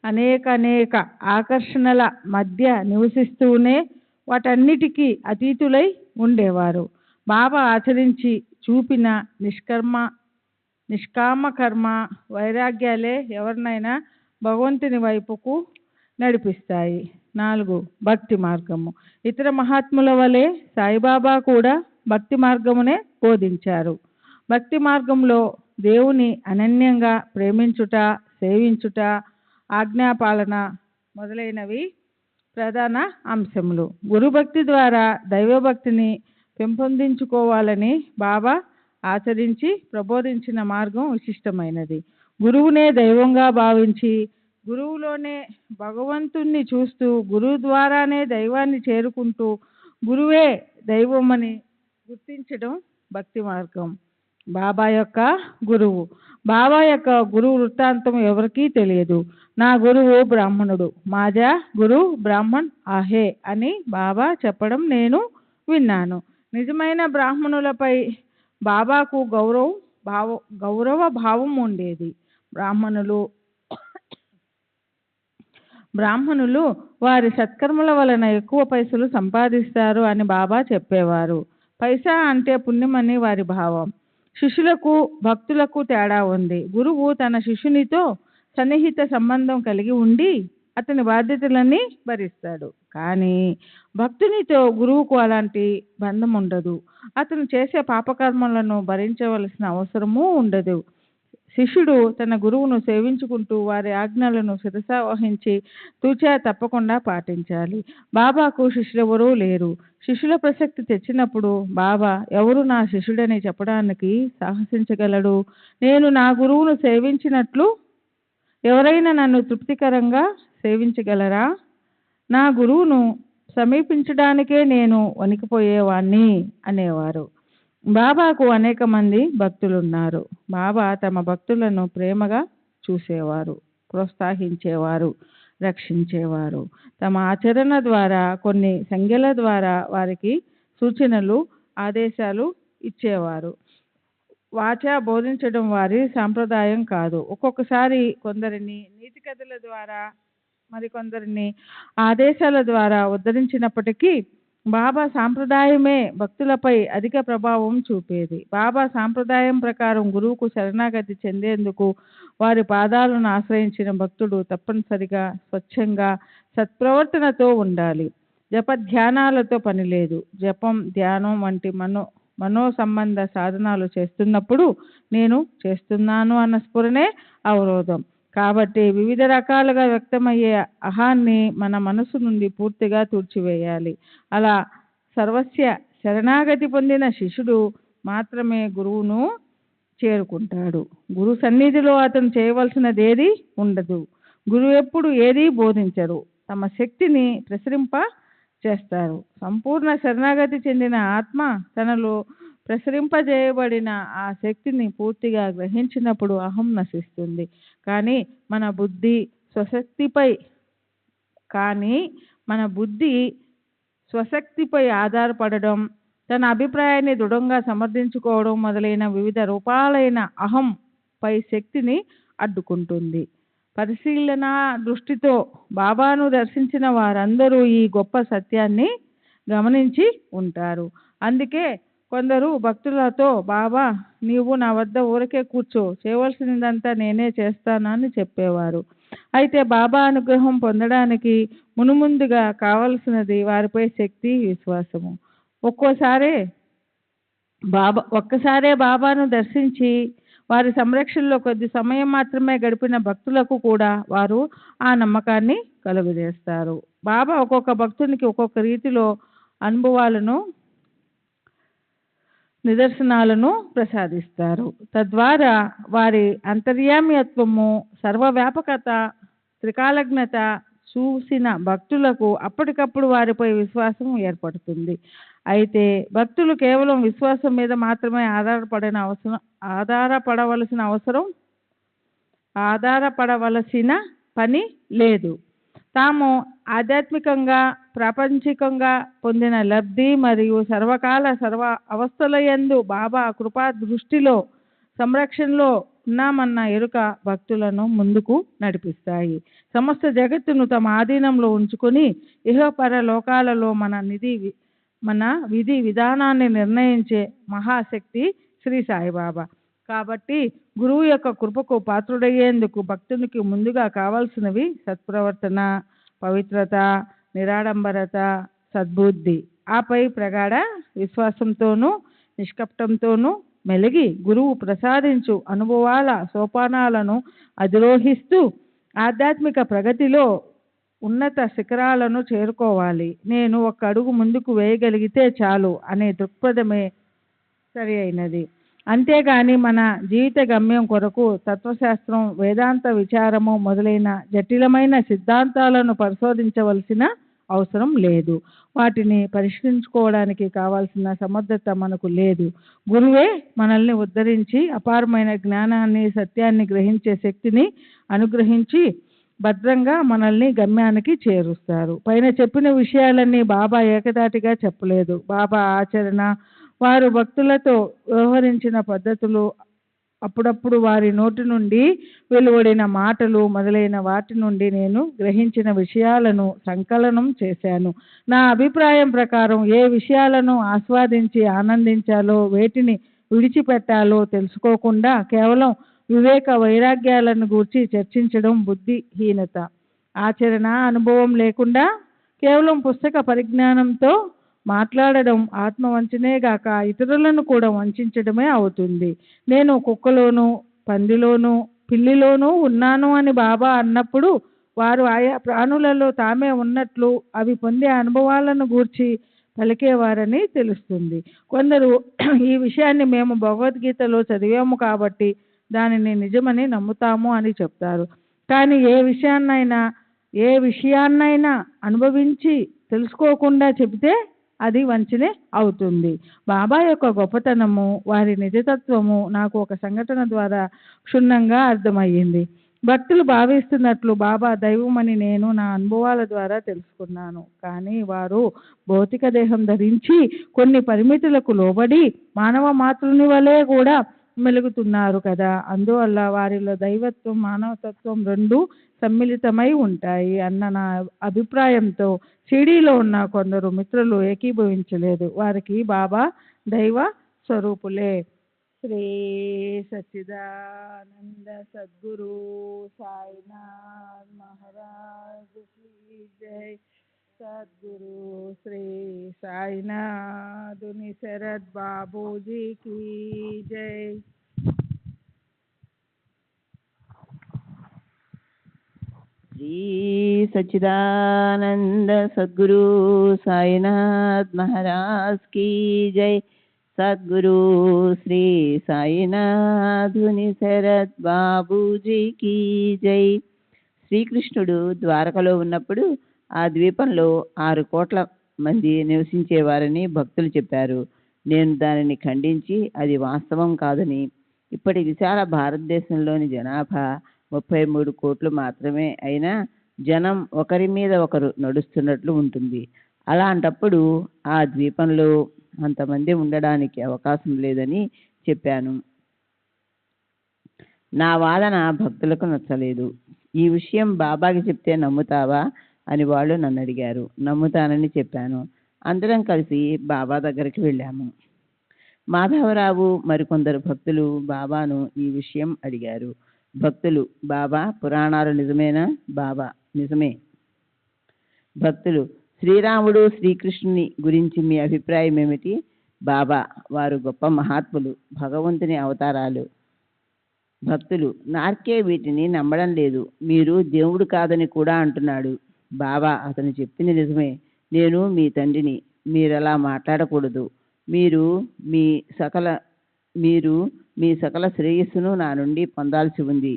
అనేక ఆకర్షణల మధ్య నివసిస్తూనే వాటన్నిటికీ అతీతులై ఉండేవారు. బాబా ఆచరించి చూపిన నిష్కామ కర్మ వైరాగ్యాలే ఎవరినైనా భగవంతుని వైపుకు నడిపిస్తాయి. 4. భక్తి మార్గము. ఇతర మహాత్ముల వలె సాయిబాబా కూడా భక్తి మార్గమునే బోధించారు. భక్తి మార్గంలో దేవుని అనన్యంగా ప్రేమించుట, సేవించుట, ఆజ్ఞాపాలన మొదలైనవి ప్రధాన అంశములు. గురుభక్తి ద్వారా దైవభక్తిని పెంపొందించుకోవాలని బాబా ఆచరించి ప్రబోధించిన మార్గం విశిష్టమైనది. గురువునే దైవంగా భావించి గురువులోనే భగవంతుణ్ణి చూస్తూ గురువు ద్వారానే దైవాన్ని చేరుకుంటూ గురువే దైవమని గుర్తించడం భక్తి మార్గం. బాబా యొక్క గురువు వృత్తాంతం ఎవరికీ తెలియదు. నా గురువు బ్రాహ్మణుడు, మాజా గురు బ్రాహ్మణ్ ఆహే అని బాబా చెప్పడం నేను విన్నాను. నిజమైన బ్రాహ్మణులపై బాబాకు గౌరవ భావం ఉండేది. బ్రాహ్మణులు వారి సత్కర్మల వలన ఎక్కువ పైసలు సంపాదిస్తారు అని బాబా చెప్పేవారు. పైసా అంటే పుణ్యమని వారి భావం. శిష్యులకు భక్తులకు తేడా ఉంది. గురువు తన శిష్యునితో సన్నిహిత సంబంధం కలిగి ఉండి అతని బాధ్యతలన్నీ భరిస్తాడు. కానీ భక్తునితో గురువుకు అలాంటి బంధం ఉండదు. అతను చేసే పాపకర్మలను భరించవలసిన అవసరమూ ఉండదు. శిష్యుడు తన గురువును సేవించుకుంటూ వారి ఆజ్ఞలను శిరసా వహించి తూచా తప్పకుండా పాటించాలి. బాబాకు శిష్యులెవరూ లేరు. శిష్యుల ప్రసక్తి తెచ్చినప్పుడు బాబా ఎవరు నా శిష్యుడని చెప్పడానికి సాహసించగలడు? నేను నా గురువును సేవించినట్లు ఎవరైనా నన్ను తృప్తికరంగా సేవించగలరా? నా గురువును సమీపించడానికే నేను వణికిపోయేవాణ్ణి అనేవారు. బాబాకు అనేక మంది భక్తులున్నారు. బాబా తమ భక్తులను ప్రేమగా చూసేవారు, ప్రోత్సహించేవారు, రక్షించేవారు. తమ ఆచరణ ద్వారా కొన్ని సంజ్ఞల ద్వారా వారికి సూచనలు, ఆదేశాలు ఇచ్చేవారు. వాచా బోధించడం వారి సాంప్రదాయం కాదు. ఒక్కొక్కసారి కొందరిని నీతి కథల ద్వారా మరికొందరిని ఆదేశాల ద్వారా ఉద్ధరించినప్పటికీ బాబా సాంప్రదాయమే భక్తులపై అధిక ప్రభావం చూపేది. బాబా సాంప్రదాయం ప్రకారం గురువుకు శరణాగతి చెందేందుకు వారి పాదాలను ఆశ్రయించిన భక్తుడు తప్పనిసరిగా స్వచ్ఛంగా సత్ప్రవర్తనతో ఉండాలి. జపధ్యానాలతో పని లేదు. జపం, ధ్యానం వంటి మనో సంబంధ సాధనాలు చేస్తున్నప్పుడు నేను చేస్తున్నాను అన్న స్ఫురణే అవరోధం. కాబట్టి వివిధ రకాలుగా వ్యక్తమయ్యే అహాన్ని మన మనసు నుండి పూర్తిగా తుడిచివేయాలి. అలా సర్వస్య శరణాగతి పొందిన శిష్యుడు మాత్రమే గురువును చేరుకుంటాడు. గురు సన్నిధిలో అతను చేయవలసినదేది ఉండదు. గురువు ఎప్పుడు ఏదీ బోధించరు. తమ శక్తిని ప్రసరింప చేస్తారు. సంపూర్ణ శరణాగతి చెందిన ఆత్మ తనలో ప్రసరింపజేయబడిన ఆ శక్తిని పూర్తిగా గ్రహించినప్పుడు అహం నశిస్తుంది. కానీ మన బుద్ధి స్వశక్తిపై ఆధారపడడం, తన అభిప్రాయాన్ని దృఢంగా సమర్థించుకోవడం మొదలైన వివిధ రూపాలైన అహం పై శక్తిని అడ్డుకుంటుంది. పరిశీలన దృష్టితో బాబాను దర్శించిన వారందరూ ఈ గొప్ప సత్యాన్ని గమనించి ఉంటారు. అందుకే కొందరు భక్తులతో, బాబా నీవు నా వద్ద ఊరికే కూర్చో, చేయవలసినదంతా నేనే చేస్తానని చెప్పేవారు. అయితే బాబా అనుగ్రహం పొందడానికి మునుముందుగా కావలసినది వారిపై శక్తి, విశ్వాసము. ఒక్కసారే బాబాను దర్శించి వారి సంరక్షణలో కొద్ది సమయం మాత్రమే గడిపిన భక్తులకు కూడా వారు ఆ నమ్మకాన్ని కలుగజేస్తారు. బాబా ఒక్కొక్క భక్తునికి ఒక్కొక్క రీతిలో అనుభవాలను, నిదర్శనాలను ప్రసాదిస్తారు. తద్వారా వారి అంతర్యామ్యత్వము, సర్వవ్యాపకత, త్రికాలజ్ఞత చూసిన భక్తులకు అప్పటికప్పుడు వారిపై విశ్వాసం ఏర్పడుతుంది. అయితే భక్తులు కేవలం విశ్వాసం మీద మాత్రమే ఆధారపడవలసిన అవసరం ఆధారపడవలసిన పని లేదు. తాము ఆధ్యాత్మికంగా ప్రాపంచికంగా పొందిన లబ్ధి మరియు సర్వకాల సర్వ అవస్థలయందు బాబా కృపా దృష్టిలో సంరక్షణలో ఉన్నామన్న ఎరుక భక్తులను ముందుకు నడిపిస్తాయి. సమస్త జగత్తును తమ ఆధీనంలో ఉంచుకొని ఇహపర లోకాలలో మన విధి విధానాన్ని నిర్ణయించే మహాశక్తి శ్రీ సాయిబాబా. కాబట్టి గురువు యొక్క కృపకు పాత్రుడయ్యేందుకు భక్తునికి ముందుగా కావాల్సినవి సత్ప్రవర్తన, పవిత్రత, నిరాడంబరత, సద్బుద్ధి. ఆపై ప్రగాఢ విశ్వాసంతోనూ నిష్కపటంతోనూ మెలిగి గురువు ప్రసాదించు అనుభవాల సోపానాలను అధిరోహిస్తూ ఆధ్యాత్మిక ప్రగతిలో ఉన్నత శిఖరాలను చేరుకోవాలి. నేను ఒక అడుగు ముందుకు వేయగలిగితే చాలు అనే దృక్పథమే సరి అయినది. అంతేగాని మన జీవిత గమ్యం కొరకు తత్వశాస్త్రం, వేదాంత విచారము మొదలైన జటిలమైన సిద్ధాంతాలను పరిశోధించవలసిన అవసరం లేదు. వాటిని పరిష్కరించుకోవడానికి కావాల్సిన సమర్థత మనకు లేదు. గురువే మనల్ని ఉద్ధరించి అపారమైన జ్ఞానాన్ని, సత్యాన్ని గ్రహించే శక్తిని అనుగ్రహించి భద్రంగా మనల్ని గమ్యానికి చేరుస్తారు. పైన చెప్పిన విషయాలన్నీ బాబా ఏకదాటిగా చెప్పలేదు. బాబా ఆచరణ, వారు భక్తులతో వ్యవహరించిన పద్ధతులు, అప్పుడప్పుడు వారి నోటి నుండి వెలువడిన మాటలు మొదలైన వాటి నుండి నేను గ్రహించిన విషయాలను సంకలనం చేశాను. నా అభిప్రాయం ప్రకారం ఏ విషయాలను ఆస్వాదించి ఆనందించాలో, వేటిని విడిచిపెట్టాలో తెలుసుకోకుండా కేవలం వివేక వైరాగ్యాలను గూర్చి చర్చించడం బుద్ధిహీనత. ఆచరణ అనుభవం లేకుండా కేవలం పుస్తక పరిజ్ఞానంతో మాట్లాడడం ఆత్మవంచనే గాక ఇతరులను కూడా వంచడమే అవుతుంది. నేను కుక్కలోను, పందిలోను, పిల్లిలోనూ ఉన్నాను అని బాబా అన్నప్పుడు వారు ఆయా ప్రాణులలో తామే ఉన్నట్లు అవి పొందే అనుభవాలను గూర్చి పలికేవారని తెలుస్తుంది. కొందరు ఈ విషయాన్ని మేము భగవద్గీతలో చదివాము కాబట్టి దానిని నిజమని నమ్ముతాము అని చెప్తారు. కానీ ఏ విషయాన్నైనా అనుభవించి తెలుసుకోకుండా చెబితే అది వంచనే అవుతుంది. బాబా యొక్క గొప్పతనము, వారి నిజతత్వము నాకు ఒక సంఘటన ద్వారా క్షుణ్ణంగా అర్థమయ్యింది. భక్తులు భావిస్తున్నట్లు బాబా దైవమని నేను నా అనుభవాల ద్వారా తెలుసుకున్నాను. కానీ వారు భౌతిక దేహం ధరించి కొన్ని పరిమితులకు లోబడి మానవ మాతృని వలె కూడా మెలుగుతున్నారు కదా. అందువల్ల వారిలో దైవత్వం, మానవతత్వం రెండూ సమ్మిళితమై ఉంటాయి అన్న నా అభిప్రాయంతో షిరిడీలో ఉన్న కొందరు మిత్రులు ఏకీభవించలేదు. వారికి బాబా దైవ స్వరూపులే. శ్రీ సచ్చిదానంద సద్గురు సాయినాథ్ మహారాజ్ కీ జై. సద్గురు శ్రీ సాయినాథుని శరత్ బాబూజీ కీ జై. శ్రీ సచ్చిదానంద సద్గురు సాయినాథ్ మహారాజ్ కీ జై. సద్గురు శ్రీ సాయినాథుని శరత్ బాబూజీ కీ జై. శ్రీకృష్ణుడు ద్వారకలో ఉన్నప్పుడు ఆ ద్వీపంలో 6 కోట్ల మంది నివసించేవారని భక్తులు చెప్పారు. నేను దానిని ఖండించి అది వాస్తవం కాదని, ఇప్పటి విశాల భారతదేశంలోని జనాభా 33 కోట్లు మాత్రమే అయినా జనం ఒకరి మీద ఒకరు నడుస్తున్నట్లు ఉంటుంది. అలాంటప్పుడు ఆ ద్వీపంలో అంతమంది ఉండడానికి అవకాశం లేదని చెప్పాను. నా వాదన భక్తులకు నచ్చలేదు. ఈ విషయం బాబాకి చెప్తే నమ్ముతావా అని వాళ్ళు నన్ను అడిగారు. నమ్ముతానని చెప్పాను. అందరం కలిసి బాబా దగ్గరికి వెళ్ళాము. మాధవరావు మరికొందరు భక్తులు బాబాను ఈ విషయం అడిగారు. భక్తులు: బాబా, పురాణాలు నిజమేనా? బాబా: నిజమే. భక్తులు: శ్రీరాముడు, శ్రీకృష్ణుని గురించి మీ అభిప్రాయం ఏమిటి? బాబా: వారు గొప్ప మహాత్ములు, భగవంతుని అవతారాలు. భక్తులు: నార్కే వీటిని నమ్మడం లేదు. మీరు దేవుడు కాదని కూడా అంటున్నాడు. బాబా: అతను చెప్పింది నిజమే. నేను మీ తండ్రిని. మీరలా మాట్లాడకూడదు. మీరు మీ సకల శ్రేయస్సును నా నుండి పొందాల్సి ఉంది.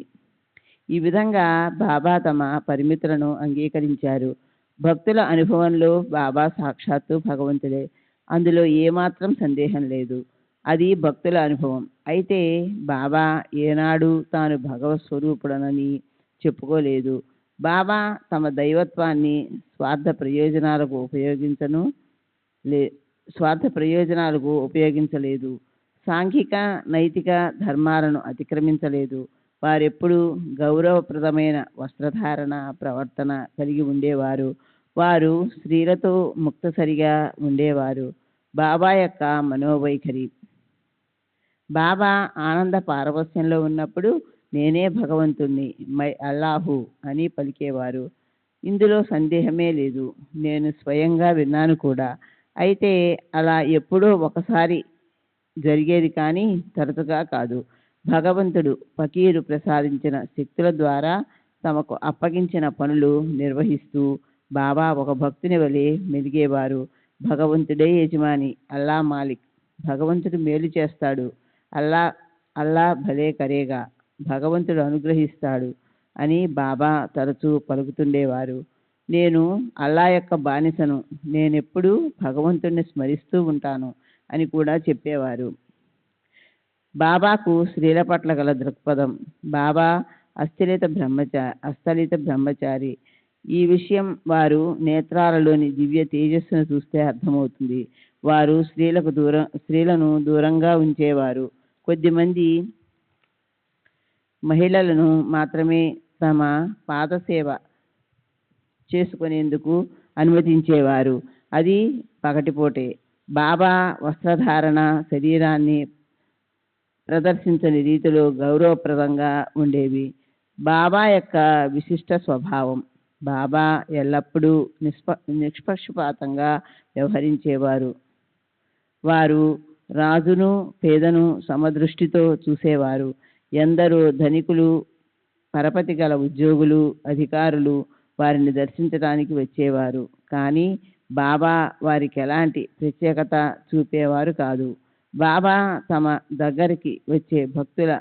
ఈ విధంగా బాబా తమ పరిమితులను అంగీకరించారు. భక్తుల అనుభవంలో బాబా సాక్షాత్తు భగవంతుడే. అందులో ఏమాత్రం సందేహం లేదు. అది భక్తుల అనుభవం. అయితే బాబా ఏనాడు తాను భగవత్ స్వరూపుడనని చెప్పుకోలేదు. బాబా తమ దైవత్వాన్ని స్వార్థ ప్రయోజనాలకు ఉపయోగించలేదు. సాంఘిక నైతిక ధర్మాలను అతిక్రమించలేదు. వారెప్పుడూ గౌరవప్రదమైన వస్త్రధారణ ప్రవర్తన కలిగి ఉండేవారు. వారు స్త్రీలతో ముక్తసరిగా ఉండేవారు. బాబా యొక్క మనోవైఖరి. బాబా ఆనంద పారవస్యంలో ఉన్నప్పుడు నేనే భగవంతుణ్ణి, మై అల్లాహు అని పలికేవారు. ఇందులో సందేహమే లేదు. నేను స్వయంగా విన్నాను కూడా. అయితే అలా ఎప్పుడో ఒకసారి జరిగేది కానీ తరచుగా కాదు. భగవంతుడు ఫకీరు ప్రసాదించిన శక్తుల ద్వారా తమకు అప్పగించిన పనులు నిర్వహిస్తూ బాబా ఒక భక్తుని వలె మెలిగేవారు. భగవంతుడే యజమాని, అల్లా మాలిక్. భగవంతుడు మేలు చేస్తాడు, అల్లా అల్లా భలే కరేగా, భగవంతుడు అనుగ్రహిస్తాడు అని బాబా తరచూ పలుకుతుండేవారు. నేను అల్లా యొక్క బానిసను, నేనెప్పుడూ భగవంతుడిని స్మరిస్తూ ఉంటాను అని కూడా చెప్పేవారు. బాబాకు స్త్రీల పట్ల గల దృక్పథం. బాబా అస్థలిత బ్రహ్మచారి. ఈ విషయం వారు నేత్రాలలోని దివ్య తేజస్సును చూస్తే అర్థమవుతుంది. వారు స్త్రీలను దూరంగా ఉంచేవారు. కొద్దిమంది మహిళలను మాత్రమే తమ పాదసేవ చేసుకునేందుకు అనుమతించేవారు. అది పగటిపూటే. బాబా వస్త్రధారణ శరీరాన్ని ప్రదర్శించని రీతిలో గౌరవప్రదంగా ఉండేవి. బాబా యొక్క విశిష్ట స్వభావం. బాబా ఎల్లప్పుడూ నిష్పక్షపాతంగా వ్యవహరించేవారు. వారు రాజును పేదను సమదృష్టితో చూసేవారు. ఎందరో ధనికులు, పరపతి గల ఉద్యోగులు, అధికారులు వారిని దర్శించడానికి వచ్చేవారు. కానీ బాబా వారికి ఎలాంటి ప్రత్యేకత చూపేవారు కాదు. బాబా తమ దగ్గరికి వచ్చే భక్తుల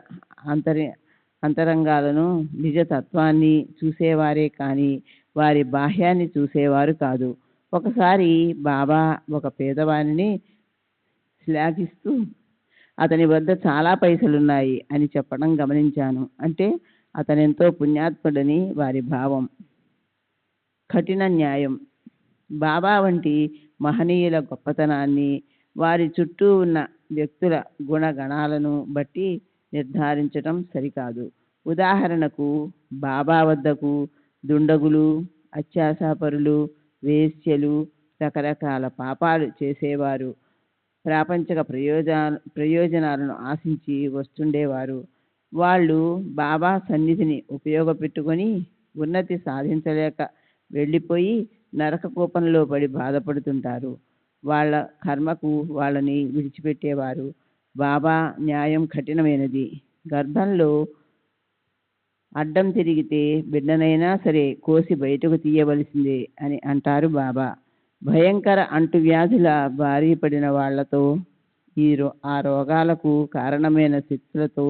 అంతరంగాలను, నిజతత్వాన్ని చూసేవారే కానీ వారి బాహ్యాన్ని చూసేవారు కాదు. ఒకసారి బాబా ఒక పేదవాడిని శ్లాఘిస్తూ అతని వద్ద చాలా పైసలున్నాయి అని చెప్పడం గమనించాను. అంటే అతనెంతో పుణ్యాత్ముడని వారి భావం. కఠిన న్యాయం. బాబా వంటి మహనీయుల గొప్పతనాన్ని వారి చుట్టూ ఉన్న వ్యక్తుల గుణగణాలను బట్టి నిర్ధారించటం సరికాదు. ఉదాహరణకు బాబా వద్దకు దుండగులు, అత్యాశాపరులు, వేశ్యలు, రకరకాల పాపాలు చేసేవారు ప్రాపంచిక ప్రయోజనాలను ఆశించి వస్తుండేవారు. వాళ్ళు బాబా సన్నిధిని ఉపయోగపెట్టుకొని ఉన్నతి సాధించలేక వెళ్ళిపోయి నరక కూపంలో పడి బాధపడుతుంటారు. వాళ్ళ కర్మకు వాళ్ళని విడిచిపెట్టేవారు. బాబా న్యాయం కఠినమైనది. గర్భంలో అడ్డం తిరిగితే బిడ్డనైనా సరే కోసి బయటకు తీయవలసిందే అని అంటారు బాబా. భయంకర అంటువ్యాధుల బారి పడిన వాళ్లతో, ఆ రోగాలకు కారణమైన శక్తులతో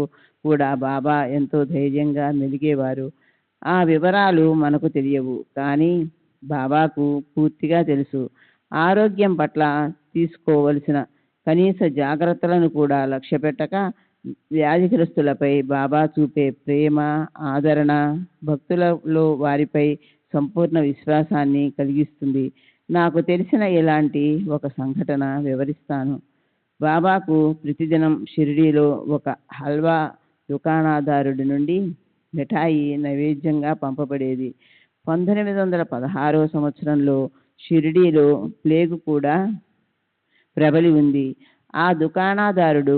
కూడా బాబా ఎంతో ధైర్యంగా మెలిగేవారు. ఆ వివరాలు మనకు తెలియవు, కానీ బాబాకు పూర్తిగా తెలుసు. ఆరోగ్యం పట్ల తీసుకోవలసిన కనీస జాగ్రత్తలను కూడా లక్ష్యపెట్టక వ్యాధిగ్రస్తులపై బాబా చూపే ప్రేమ, ఆదరణ భక్తులలో వారిపై సంపూర్ణ విశ్వాసాన్ని కలిగిస్తుంది. నాకు తెలిసిన ఇలాంటి ఒక సంఘటన వివరిస్తాను. బాబాకు ప్రతిదినం షిరిడీలో ఒక హల్వా దుకాణదారుడి నుండి మిఠాయి నైవేద్యంగా పంపబడేది. 1916వ సంవత్సరంలో షిరిడీలో ప్లేగు కూడా ప్రబలి ఉంది. ఆ దుకాణదారుడు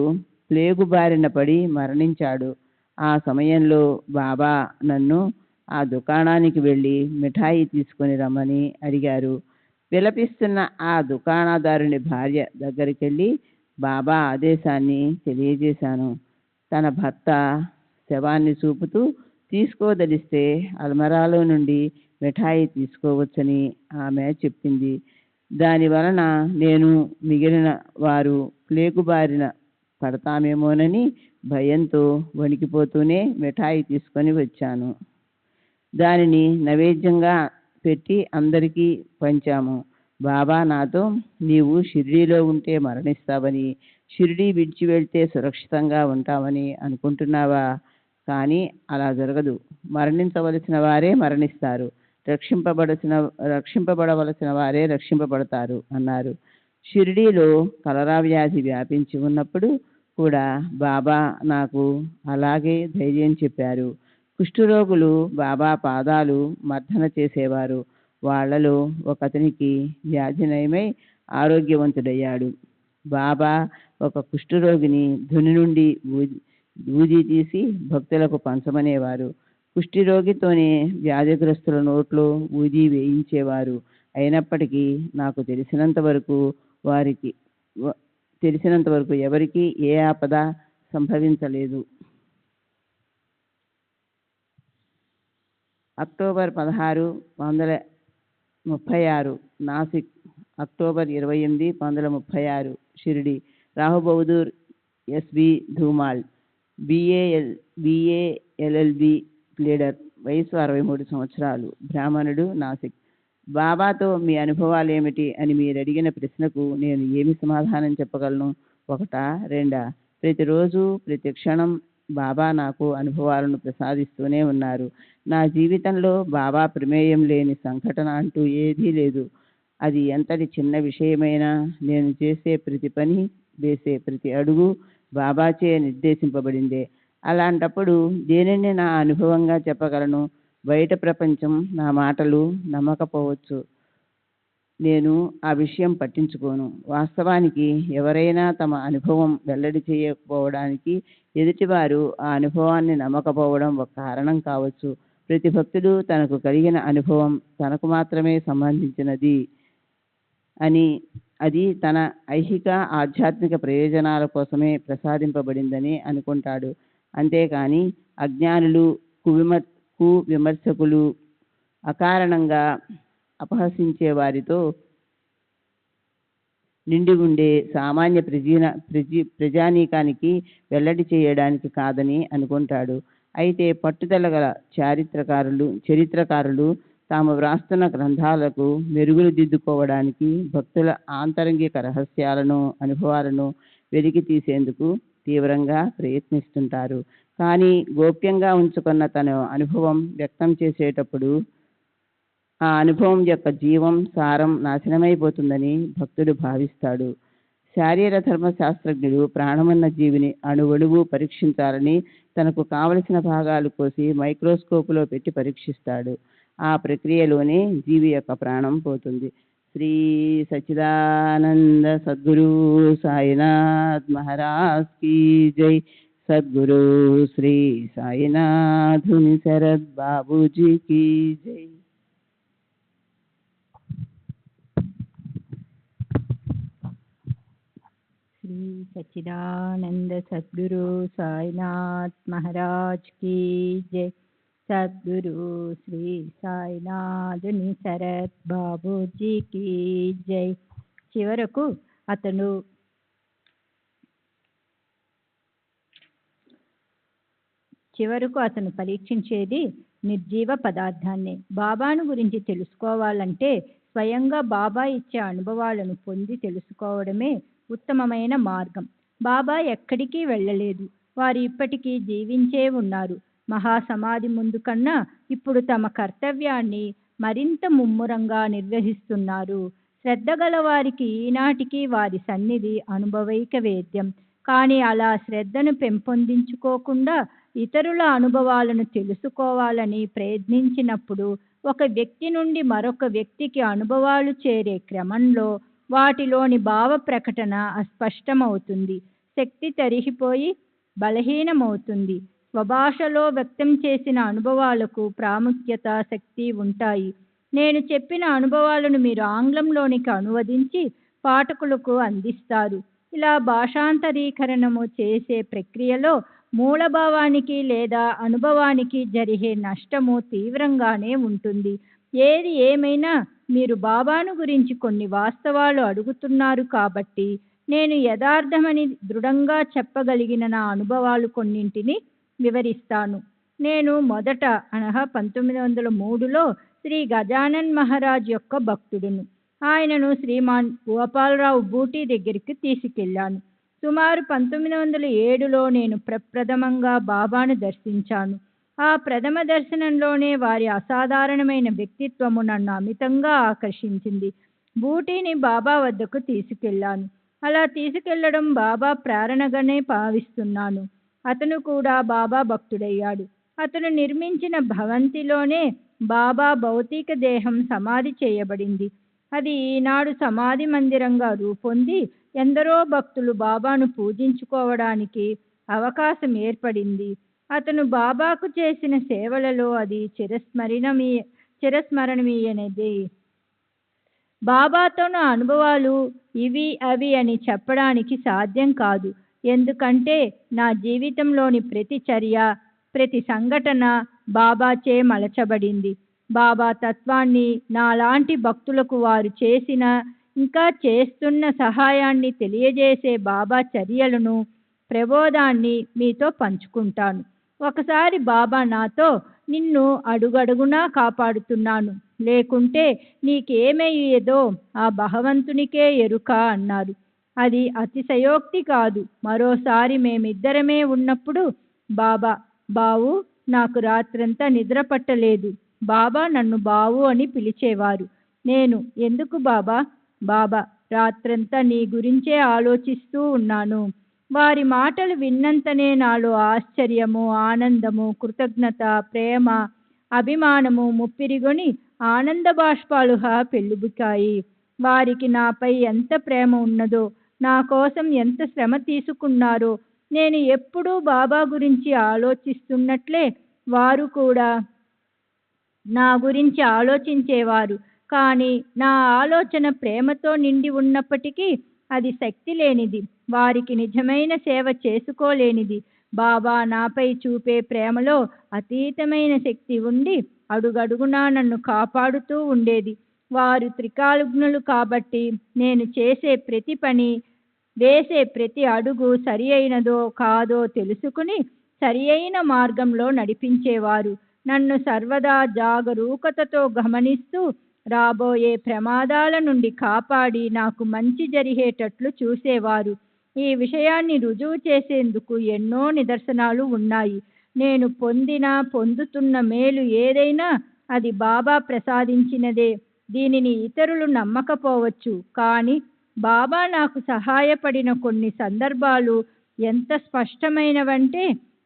ప్లేగు బారిన పడి మరణించాడు. ఆ సమయంలో బాబా నన్ను ఆ దుకాణానికి వెళ్ళి మిఠాయి తీసుకొని రమ్మని అడిగారు. విలపిస్తున్న ఆ దుకాణదారుని భార్య దగ్గరికి వెళ్ళి బాబా ఆదేశాన్ని తెలియజేశాను. తన భర్త శవాన్ని చూపుతూ తీసుకోదలిస్తే అల్మరాలో నుండి మిఠాయి తీసుకోవచ్చని ఆమె చెప్పింది. దాని వలన నేను మిగిలిన వారు ప్లేగు బారిన పడతామేమోనని భయంతో వణికిపోతూనే మిఠాయి తీసుకొని వచ్చాను. దానిని నైవేద్యంగా పెట్టి అందరికీ పంచాము. బాబా నాతో, నీవు షిరిడీలో ఉంటే మరణిస్తావని, షిరిడీ విడిచి వెళ్తే సురక్షితంగా ఉంటావని అనుకుంటున్నావా? కానీ అలా జరగదు. మరణించవలసిన వారే మరణిస్తారు, రక్షింపబడవలసిన వారే రక్షింపబడతారు అన్నారు. షిరిడీలో కలరా వ్యాధి వ్యాపించి ఉన్నప్పుడు కూడా బాబా నాకు అలాగే ధైర్యం చెప్పారు. కుష్ఠరోగులు బాబా పాదాలు మర్దన చేసేవారు. వాళ్లలో ఒకతనికి వ్యాధి నయమై ఆరోగ్యవంతుడయ్యాడు. బాబా ఒక కుష్ఠరోగిని ధుని నుండి ఊది తీసి భక్తులకు పంచమనేవారు. కుష్ఠరోగితోనే వ్యాధిగ్రస్తుల నోట్లో ఊది వేయించేవారు. అయినప్పటికీ నాకు తెలిసినంత వరకు ఎవరికీ ఏ ఆపద సంభవించలేదు. October 16, 1936 Nashik, October 28, 1936 Shirdi. Rao Bahadur SB Dhumal, BA LLB leader, వయసు 63 సంవత్సరాలు, బ్రాహ్మణుడు, నాసిక్. బాబాతో మీ అనుభవాలు ఏమిటి అని మీరు అడిగిన ప్రశ్నకు నేను ఏమి సమాధానం చెప్పగలను? ఒకటా రెండా? ప్రతిరోజు ప్రతి క్షణం బాబా నాకు అనుభవాలను ప్రసాదిస్తూనే ఉన్నారు. నా జీవితంలో బాబా ప్రమేయం లేని సంఘటన అంటూ ఏదీ లేదు. అది ఎంతటి చిన్న విషయమైనా నేను చేసే ప్రతి పని, వేసే ప్రతి అడుగు బాబాచే నిర్దేశింపబడిందే. అలాంటప్పుడు దేనిని నా అనుభవంగా చెప్పగలను? బయట ప్రపంచం నా మాటలు నమ్మకపోవచ్చు. నేను ఆ విషయం పట్టించుకోను. వాస్తవానికి ఎవరైనా తమ అనుభవం వెల్లడి చేయకపోవడానికి ఎదుటివారు ఆ అనుభవాన్ని నమ్మకపోవడం ఒక కారణం కావచ్చు. ప్రతి భక్తుడు తనకు కలిగిన అనుభవం తనకు మాత్రమే సంబంధించినది అని, అది తన ఐహిక ఆధ్యాత్మిక ప్రయోజనాల కోసమే ప్రసాదింపబడిందని అనుకుంటాడు. అంతేకాని అజ్ఞానులు, కువిమర్శకులు, అకారణంగా అపహసించే వారితో నిండి ఉండే సామాన్య ప్రజానీకానికి వెల్లడి చేయడానికి కాదని అనుకుంటాడు. అయితే పట్టుదల గల చరిత్రకారులు తాము వ్రాస్తున్న గ్రంథాలకు మెరుగులు దిద్దుకోవడానికి భక్తుల ఆంతరంగిక రహస్యాలను, అనుభవాలను వెలికి తీసేందుకు తీవ్రంగా ప్రయత్నిస్తుంటారు. కానీ గోప్యంగా ఉంచుకున్న తన అనుభవం వ్యక్తం చేసేటప్పుడు ఆ అనుభవం యొక్క జీవం, సారం నాశనమైపోతుందని భక్తుడు భావిస్తాడు. శారీర ధర్మశాస్త్రజ్ఞుడు ప్రాణమున్న జీవిని అణువణువు పరీక్షించాలని తనకు కావలసిన భాగాలు కోసి మైక్రోస్కోపులో పెట్టి పరీక్షిస్తాడు. ఆ ప్రక్రియలోనే జీవి యొక్క ప్రాణం పోతుంది. శ్రీ సచ్చిదానంద సద్గురు సాయినాథ్ మహారాజ్ కీ జై. సద్గురు శ్రీ సాయినాథుని శరద్ బాబూజీ కీ జై. శ్రీ సచ్చిదానంద సద్గురు సాయినాథ్ మహారాజ్ కీ జై. సద్గురు శ్రీ సాయినాథుని శరత్ బాబూజీ కీ జై. చివరకు అతను పరీక్షించేది నిర్జీవ పదార్థాన్ని. బాబాను గురించి తెలుసుకోవాలంటే స్వయంగా బాబా ఇచ్చే అనుభవాలను పొంది తెలుసుకోవడమే ఉత్తమమైన మార్గం. బాబా ఎక్కడికి వెళ్ళలేదు. వారు ఇప్పటికీ జీవించే ఉన్నారు. మహాసమాధి ముందు కన్నా ఇప్పుడు తమ కర్తవ్యాన్ని మరింత ముమ్మరంగా నిర్వహిస్తున్నారు. శ్రద్ధ గల వారికి ఈనాటికి వారి సన్నిధి అనుభవైక వేద్యం. కానీ అలా శ్రద్ధను పెంపొందించుకోకుండా ఇతరుల అనుభవాలను తెలుసుకోవాలని ప్రయత్నించినప్పుడు ఒక వ్యక్తి నుండి మరొక వ్యక్తికి అనుభవాలు చేరే క్రమంలో వాటిలోని భావ ప్రకటన అస్పష్టమవుతుంది. శక్తి తరిగిపోయి బలహీనమవుతుంది. స్వభాషలో వ్యక్తం చేసిన అనుభవాలకు ప్రాముఖ్యత, శక్తి ఉంటాయి. నేను చెప్పిన అనుభవాలను మీరు ఆంగ్లంలోనికి అనువదించి పాఠకులకు అందిస్తారు. ఇలా భాషాంతరీకరణము చేసే ప్రక్రియలో మూలభావానికి లేదా అనుభవానికి జరిగే నష్టము తీవ్రంగానే ఉంటుంది. ఏది ఏమైనా మీరు బాబాను గురించి కొన్ని వాస్తవాలు అడుగుతున్నారు కాబట్టి నేను యథార్థమని దృఢంగా చెప్పగలిగిన నా అనుభవాలు కొన్నింటిని వివరిస్తాను. నేను మొదట అనగా 1903లో శ్రీ గజానన్ మహారాజ్ యొక్క భక్తుడును. ఆయనను శ్రీమాన్ గోపాలరావు బూటీ దగ్గరికి తీసుకెళ్ళాను. సుమారు 1907లో నేను ప్రప్రథమంగా బాబాను దర్శించాను. ఆ ప్రథమ దర్శనంలోనే వారి అసాధారణమైన వ్యక్తిత్వము నన్ను అమితంగా ఆకర్షించింది. బూటీని బాబా వద్దకు తీసుకెళ్ళాను. అలా తీసుకెళ్లడం బాబా ప్రేరణగానే భావిస్తున్నాను. అతను కూడా బాబా భక్తుడయ్యాడు. అతను నిర్మించిన భవంతిలోనే బాబా భౌతిక దేహం సమాధి చేయబడింది. అది ఈనాడు సమాధి మందిరంగా రూపొంది ఎందరో భక్తులు బాబాను పూజించుకోవడానికి అవకాశం ఏర్పడింది. అతను బాబాకు చేసిన సేవలలో అది చిరస్మరణీయమైనది. బాబాతో నా అనుభవాలు ఇవి అవి అని చెప్పడానికి సాధ్యం కాదు. ఎందుకంటే నా జీవితంలోని ప్రతి చర్య, ప్రతి సంఘటన బాబాచే మలచబడింది. బాబా తత్వాన్ని, నాలాంటి భక్తులకు వారు చేసిన ఇంకా చేస్తున్న సహాయాన్ని తెలియజేసే బాబా చర్యలను, ప్రబోధాన్ని మీతో పంచుకుంటాను. ఒకసారి బాబా నాతో, నిన్ను అడుగడుగునా కాపాడుతున్నాను, లేకుంటే నీకేమయ్యేదో ఆ భగవంతునికే ఎరుక అన్నారు. అది అతిశయోక్తి కాదు. మరోసారి మేమిద్దరమే ఉన్నప్పుడు బాబా, బావు నాకు రాత్రంతా నిద్ర పట్టలేదు. బాబా నన్ను బావు అని పిలిచేవారు. నేను, ఎందుకు బాబా? బాబా, రాత్రంతా నీ గురించే ఆలోచిస్తూ ఉన్నాను. వారి మాటలు విన్నంతనే నాలో ఆశ్చర్యము, ఆనందము, కృతజ్ఞత, ప్రేమ, అభిమానము ముప్పిరిగొని ఆనంద బాష్పాలుగా పెళ్ళుబుకాయి. వారికి నాపై ఎంత ప్రేమ ఉన్నదో, నా కోసం ఎంత శ్రమ తీసుకున్నారో, నేను ఎప్పుడూ బాబా గురించి ఆలోచిస్తున్నట్లే వారు కూడా నా గురించి ఆలోచించేవారు. కానీ నా ఆలోచన ప్రేమతో నిండి ఉన్నప్పటికీ అది శక్తి లేనిది, వారికి నిజమైన సేవ చేసుకోలేనిది. బాబా నాపై చూపే ప్రేమలో అతీతమైన శక్తి ఉండి అడుగడుగునా నన్ను కాపాడుతూ ఉండేది. వారు త్రికాలుజ్ఞులు కాబట్టి నేను చేసే ప్రతి పని, వేసే ప్రతి అడుగు సరి అయినదో కాదో తెలుసుకుని సరి అయిన మార్గంలో నడిపించేవారు. నన్ను సర్వదా జాగరూకతతో గమనిస్తూ రాబోయే ప్రమాదాల నుండి కాపాడి నాకు మంచి జరిగేటట్లు చూసేవారు. ఈ విషయాన్ని రుజువు చేసేందుకు ఎన్నో నిదర్శనాలు ఉన్నాయి. నేను పొందుతున్న మేలు ఏదైనా అది బాబా ప్రసాదించినదే. దీనిని ఇతరులు నమ్మకపోవచ్చు, కానీ బాబా నాకు సహాయపడిన కొన్ని సందర్భాలు ఎంత స్పష్టమైనవంటే,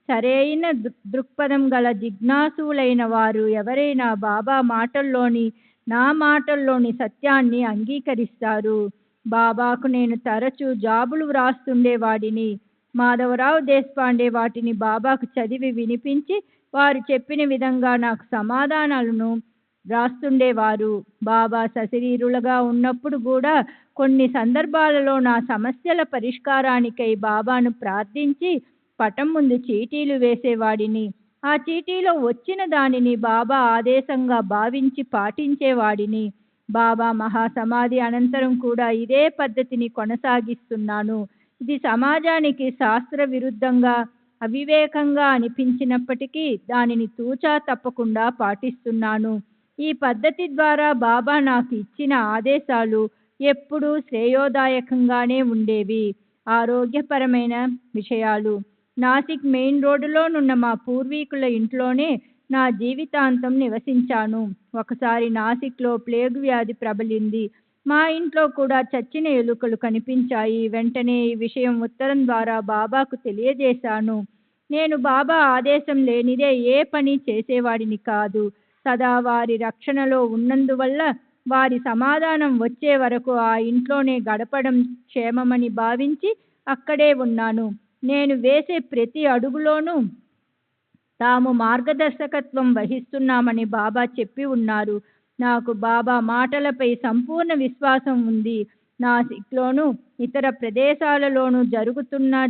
సరైన దృక్పథం గల జిజ్ఞాసులైన వారు ఎవరైనా బాబా మాటల్లోని, నా మాటల్లోని సత్యాన్ని అంగీకరిస్తారు. బాబాకు నేను తరచూ జాబులు వ్రాస్తుండేవాడిని. మాధవరావు దేశపాండే వాటిని బాబాకు చదివి వినిపించి వారు చెప్పిన విధంగా నాకు సమాధానాలను వ్రాస్తుండేవారు. బాబా సశరీరులుగా ఉన్నప్పుడు కూడా కొన్ని సందర్భాలలో నా సమస్యల పరిష్కారానికై బాబాను ప్రార్థించి పటం ముందు చీటీలు వేసేవాడిని. ఆ చీటీలో వచ్చిన దానిని బాబా ఆదేశంగా భావించి పాటించేవాడిని. బాబా మహాసమాధి అనంతరం కూడా ఇదే పద్ధతిని కొనసాగిస్తున్నాను. ఇది సమాజానికి శాస్త్ర విరుద్ధంగా, అవివేకంగా అనిపించినప్పటికీ దానిని తూచా తప్పకుండా పాటిస్తున్నాను. ఈ పద్ధతి ద్వారా బాబా నాకు ఇచ్చిన ఆదేశాలు ఎప్పుడూ శ్రేయోదాయకంగానే ఉండేవి. ఆరోగ్యపరమైన విషయాలు. నాసిక్ మెయిన్ రోడ్డులోనున్న మా పూర్వీకుల ఇంట్లోనే నా జీవితాంతం నివసించాను. ఒకసారి నాసిక్లో ప్లేగు వ్యాధి ప్రబలింది. మా ఇంట్లో కూడా చచ్చిన ఎలుకలు కనిపించాయి. వెంటనే ఈ విషయం ఉత్తరం ద్వారా బాబాకు తెలియజేశాను. నేను బాబా ఆదేశం లేనిదే ఏ పని చేసేవాడిని కాదు. సదా వారి రక్షణలో ఉన్నందువల్ల వారి సమాధానం వచ్చే వరకు ఆ ఇంట్లోనే గడపడం క్షేమమని భావించి అక్కడే ఉన్నాను. నేను వేసే ప్రతి అడుగులోనూ తాము మార్గదర్శకత్వం వహిస్తున్నామని బాబా చెప్పి ఉన్నారు. నాకు బాబా మాటలపై సంపూర్ణ విశ్వాసం ఉంది. నాసిక్లోనూ ఇతర ప్రదేశాలలోనూ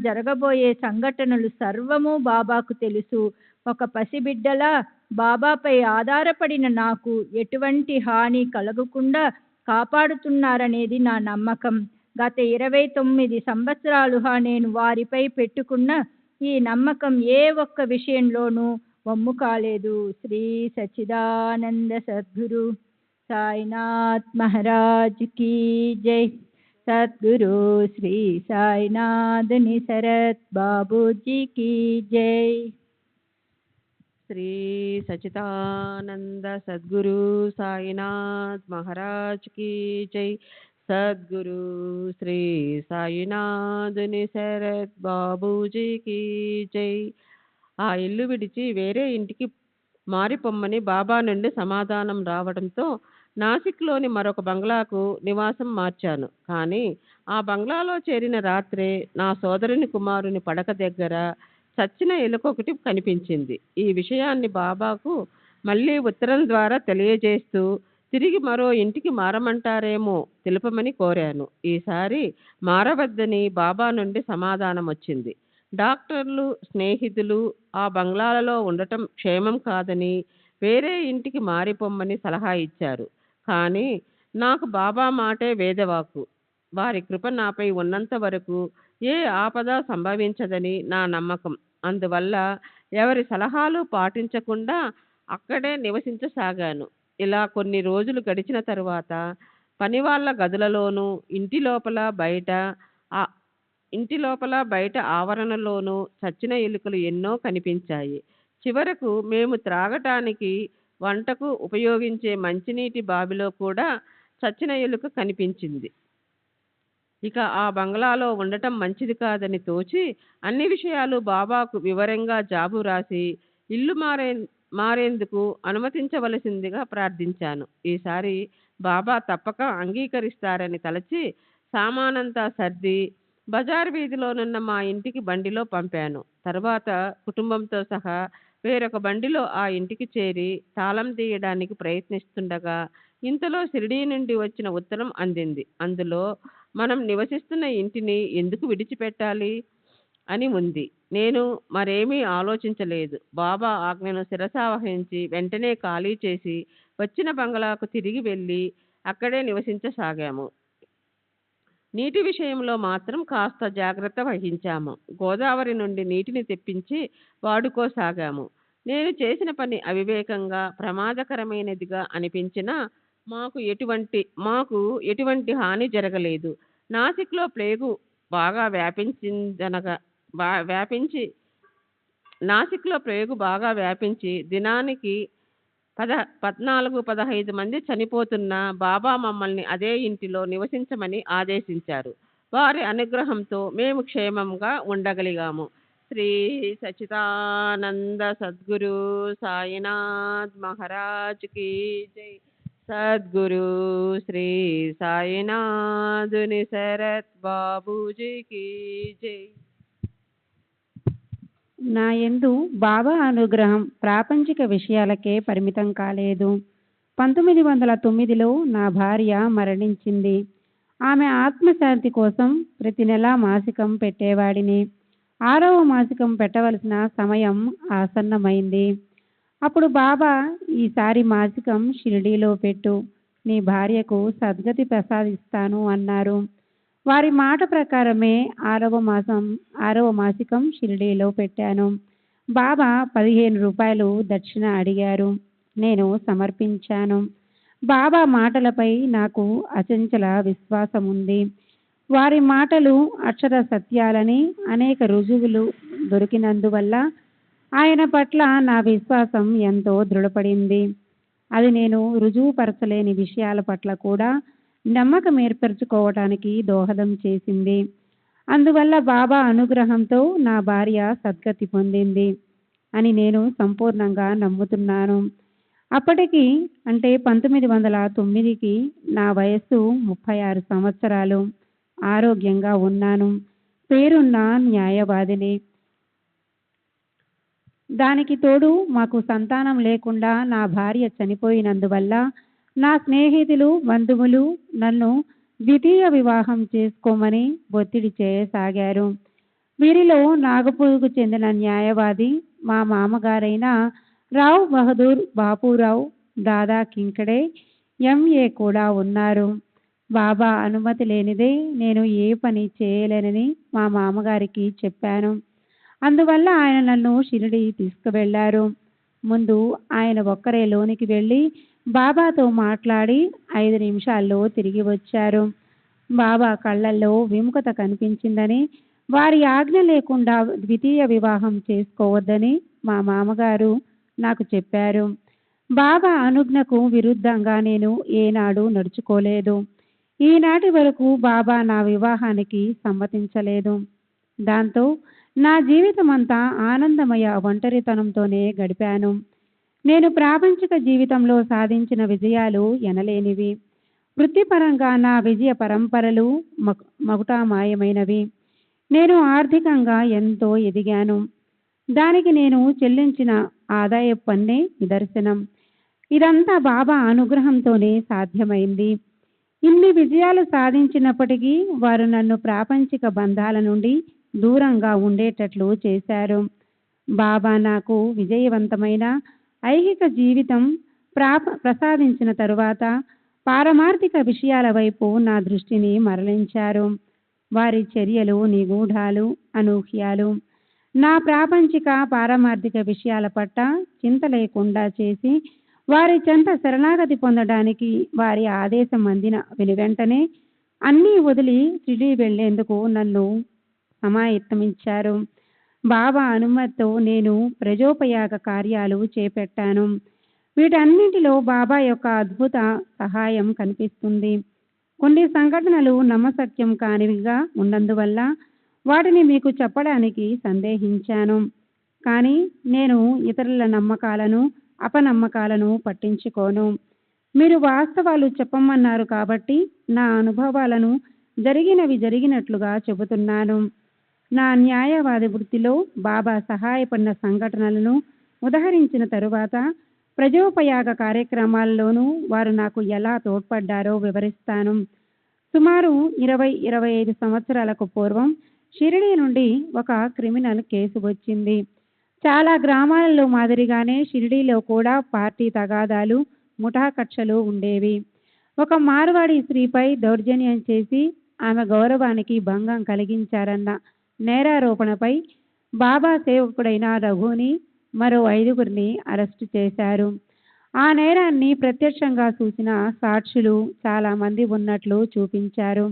జరగబోయే సంఘటనలు సర్వము బాబాకు తెలుసు. ఒక పసిబిడ్డలా బాబాపై ఆధారపడిన నాకు ఎటువంటి హాని కలగకుండా కాపాడుతున్నారనేది నా నమ్మకం. గత 29 సంవత్సరాలుగా నేను వారిపై పెట్టుకున్న ఈ నమ్మకం ఏ ఒక్క విషయంలోనూ వమ్ము కాలేదు. శ్రీ సచ్చిదానంద సద్గురు साईनाथ महाराज की जय। सद्गुरु श्री साईनाथ निसरत बाबू जी की जय। श्री सच्चिदानंद सद्गुरु साईनाथ महाराज की जय। सद्गुरु श्री సాయినాథ్ నిసరత్ బాబూజీకి జై. ఆ ఇల్లు విడిచి వేరే ఇంటికి మారిపోమ్మని బాబా నుండి సమాధానం రావడంతో నాసిక్లోని మరొక బంగ్లాకు నివాసం మార్చాను. కానీ ఆ బంగ్లాలో చేరిన రాత్రే నా సోదరుని కుమారుని పడక దగ్గర చచ్చిన ఎలుకొకటి కనిపించింది. ఈ విషయాన్ని బాబాకు మళ్ళీ ఉత్తరం ద్వారా తెలియజేస్తూ తిరిగి మరో ఇంటికి మారమంటారేమో తెలుపమని కోరాను. ఈసారి మారవద్దని బాబా నుండి సమాధానం వచ్చింది. డాక్టర్లు, స్నేహితులు ఆ బంగ్లాలలో ఉండటం క్షేమం కాదని వేరే ఇంటికి మారిపోమ్మని సలహా ఇచ్చారు. కానీ నాకు బాబా మాటే వేదవాకు. వారి కృప నాపై ఉన్నంత వరకు ఏ ఆపద సంభవించదని నా నమ్మకం. అందువల్ల ఎవరి సలహాలు పాటించకుండా అక్కడే నివసించసాగాను. ఇలా కొన్ని రోజులు గడిచిన తరువాత పనివాళ్ళ గదులలోనూ ఇంటి లోపల బయట ఆవరణలోనూ చచ్చిన ఎలుకలు ఎన్నో కనిపించాయి. చివరకు మేము త్రాగటానికి, వంటకు ఉపయోగించే మంచినీటి బావిలో కూడా చచ్చిన ఎలుక కనిపించింది. ఇక ఆ బంగ్లాలో ఉండటం మంచిది కాదని తోచి అన్ని విషయాలు బాబాకు వివరంగా జాబు రాసి ఇల్లు మారేందుకు అనుమతించవలసిందిగా ప్రార్థించాను. ఈసారి బాబా తప్పక అంగీకరిస్తారని తలచి సామానంతా సర్ది బజార్ వీధిలోనున్న మా ఇంటికి బండిలో పంపాను. తర్వాత కుటుంబంతో సహా వేరొక బండిలో ఆ ఇంటికి చేరి తాళం తీయడానికి ప్రయత్నిస్తుండగా ఇంతలో షిరిడీ నుండి వచ్చిన ఉత్తరం అందింది. అందులో మనం నివసిస్తున్న ఇంటిని ఎందుకు విడిచిపెట్టాలి అని ఉంది. నేను మరేమీ ఆలోచించలేదు. బాబా ఆజ్ఞను శిరసావహించి వెంటనే ఖాళీ చేసి వచ్చిన బంగ్లాకు తిరిగి వెళ్ళి అక్కడే నివసించసాగాము. నీటి విషయంలో మాత్రం కాస్త జాగ్రత్త వహించాము. గోదావరి నుండి నీటిని తెప్పించి వాడుకోసాగాము. నేను చేసిన పని అవివేకంగా, ప్రమాదకరమైనదిగా అనిపించినా మాకు ఎటువంటి హాని జరగలేదు. నాసిక్లో ప్లేగు బాగా వ్యాపించి దినానికి 14-15 మంది చనిపోతున్న బాబా మమ్మల్ని అదే ఇంటిలో నివసించమని ఆదేశించారు. వారి అనుగ్రహంతో మేము క్షేమంగా ఉండగలిగాము. శ్రీ సచ్చిదానంద సద్గురు సాయినాథ్ మహారాజ్ కి జై. సద్గురు శ్రీ సాయినాథ్ నిసరత్ బాబూజీకి జై. నా యందు బాబా అనుగ్రహం ప్రాపంచిక విషయాలకే పరిమితం కాలేదు. 1909లో నా భార్య మరణించింది. ఆమె ఆత్మశాంతి కోసం ప్రతి నెల మాసికం పెట్టేవాడిని. 6వ మాసికం పెట్టవలసిన సమయం ఆసన్నమైంది. అప్పుడు బాబా, ఈసారి మాసికం షిరిడీలో పెట్టు, నీ భార్యకు సద్గతి ప్రసాదిస్తాను అన్నారు. వారి మాట ప్రకారమే 6వ మాసికం షిరిడీలో పెట్టాను. బాబా 15 రూపాయలు దక్షిణ అడిగారు. నేను సమర్పించాను. బాబా మాటలపై నాకు అచంచల విశ్వాసం ఉంది. వారి మాటలు అక్షర సత్యాలని అనేక రుజువులు దొరికినందువల్ల ఆయన పట్ల నా విశ్వాసం ఎంతో దృఢపడింది. అది నేను రుజువుపరచలేని విషయాల పట్ల కూడా నమ్మకం ఏర్పరచుకోవటానికి దోహదం చేసింది. అందువల్ల బాబా అనుగ్రహంతో నా భార్య సద్గతి పొందింది అని నేను సంపూర్ణంగా నమ్ముతున్నాను. అప్పటికి అంటే 1909కి నా వయస్సు 36 సంవత్సరాలు. ఆరోగ్యంగా ఉన్నాను. పేరున్న న్యాయవాదిని. దానికి తోడు మాకు సంతానం లేకుండా నా భార్య చనిపోయినందువల్ల నా స్నేహితులు, బంధువులు నన్ను ద్వితీయ వివాహం చేసుకోమని ఒత్తిడి చేయసాగారు. వీరిలో నాగపూర్కు చెందిన న్యాయవాది మా మామగారైన రావ్ బహదూర్ బాపురావు దాదా కింకడే ఎంఏ కూడా ఉన్నారు. బాబా అనుమతి లేనిదే నేను ఏ పని చేయలేనని మా మామగారికి చెప్పాను. అందువల్ల ఆయన నన్ను షిరిడి తీసుకువెళ్లారు. ముందు ఆయన ఒక్కరే లోనికి వెళ్ళి బాబాతో మాట్లాడి 5 నిమిషాల్లో తిరిగి వచ్చారు. బాబా కళ్ళల్లో విముఖత కనిపించిందని, వారి ఆజ్ఞ లేకుండా ద్వితీయ వివాహం చేసుకోవద్దని మా మామగారు నాకు చెప్పారు. బాబా అనుజ్ఞకు విరుద్ధంగా నేను ఏనాడు నడుచుకోలేదు. ఈనాటి వరకు బాబా నా వివాహానికి సమ్మతించలేదు. దాంతో నా జీవితమంతా ఆనందమయ ఒంటరితనంతోనే గడిపాను. నేను ప్రాపంచిక జీవితంలో సాధించిన విజయాలు ఎనలేనివి. వృత్తిపరంగా నా విజయ పరంపరలు మగుటామాయమైనవి. నేను ఆర్థికంగా ఎంతో ఎదిగాను. దానికి నేను చెల్లించిన ఆదాయపు పన్నే నిదర్శనం. ఇదంతా బాబా అనుగ్రహంతోనే సాధ్యమైంది. ఇన్ని విజయాలు సాధించినప్పటికీ వారు నన్ను ప్రాపంచిక బంధాల నుండి దూరంగా ఉండేటట్లు చేశారు. బాబా నాకు విజయవంతమైన ఐహిక జీవితం ప్రసాదించిన తరువాత పారమార్థిక విషయాల వైపు నా దృష్టిని మరలించారు. వారి చర్యలు నిగూఢాలు, అనూహ్యాలు. నా ప్రాపంచిక పారమార్థిక విషయాల పట్ల చింత లేకుండా చేసి వారి చెంత శరణాగతి పొందడానికి వారి ఆదేశం అందిన వెనువెంటనే అన్నీ వదిలి షిరిడీ వెళ్లేందుకు నన్ను సమాయత్తమిచ్చారు. బాబా అనుమతితో నేను ప్రజోపయాగ కార్యాలు చేపట్టాను. వీటన్నింటిలో బాబా యొక్క అద్భుత సహాయం కనిపిస్తుంది. కొన్ని సంఘటనలు నమ్మశక్యం కానివిగా ఉన్నందువల్ల వాటిని మీకు చెప్పడానికి సందేహించాను. కానీ నేను ఇతరుల నమ్మకాలను, అపనమ్మకాలను పట్టించుకోను. మీరు వాస్తవాలు చెప్పమన్నారు కాబట్టి నా అనుభవాలను జరిగినవి జరిగినట్లుగా చెబుతున్నాను. నా న్యాయవాది వృత్తిలో బాబా సహాయపడిన సంఘటనలను ఉదహరించిన తరువాత ప్రజోపయాగ కార్యక్రమాల్లోనూ వారు నాకు ఎలా తోడ్పడ్డారో వివరిస్తాను. సుమారు 20-25 సంవత్సరాలకు పూర్వం షిరిడీ నుండి ఒక క్రిమినల్ కేసు వచ్చింది. చాలా గ్రామాలలో మాదిరిగానే షిరిడీలో కూడా పార్టీ తగాదాలు, ముఠా కక్షలు ఉండేవి. ఒక మార్వాడి స్త్రీపై దౌర్జన్యం చేసి ఆమె గౌరవానికి భంగం కలిగించారన్న నేరారోపణపై బాబా సేవకుడైన రఘుని మరో 5గురిని అరెస్టు చేశారు. ఆ నేరాన్ని ప్రత్యక్షంగా చూసిన సాక్షులు చాలామంది ఉన్నట్లు చూపించారు.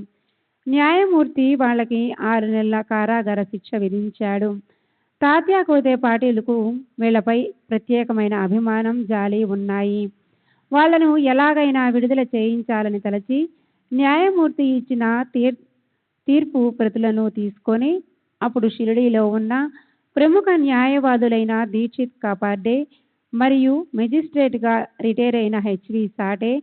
న్యాయమూర్తి వాళ్ళకి 6 నెలల కారాగార శిక్ష విధించాడు. తాత్యా కోతే పాటిల్కు వీళ్లపై ప్రత్యేకమైన అభిమానం, జాలి ఉన్నాయి. వాళ్లను ఎలాగైనా విడుదల చేయించాలని తలచి న్యాయమూర్తి ఇచ్చిన తీర్పు ప్రతులను తీసుకొని అప్పుడు షిరిడీలో ఉన్న ప్రముఖ న్యాయవాదులైన దీక్షిత్ కాపార్డే మరియు మెజిస్ట్రేట్గా రిటైర్ అయిన హెచ్వి సాటే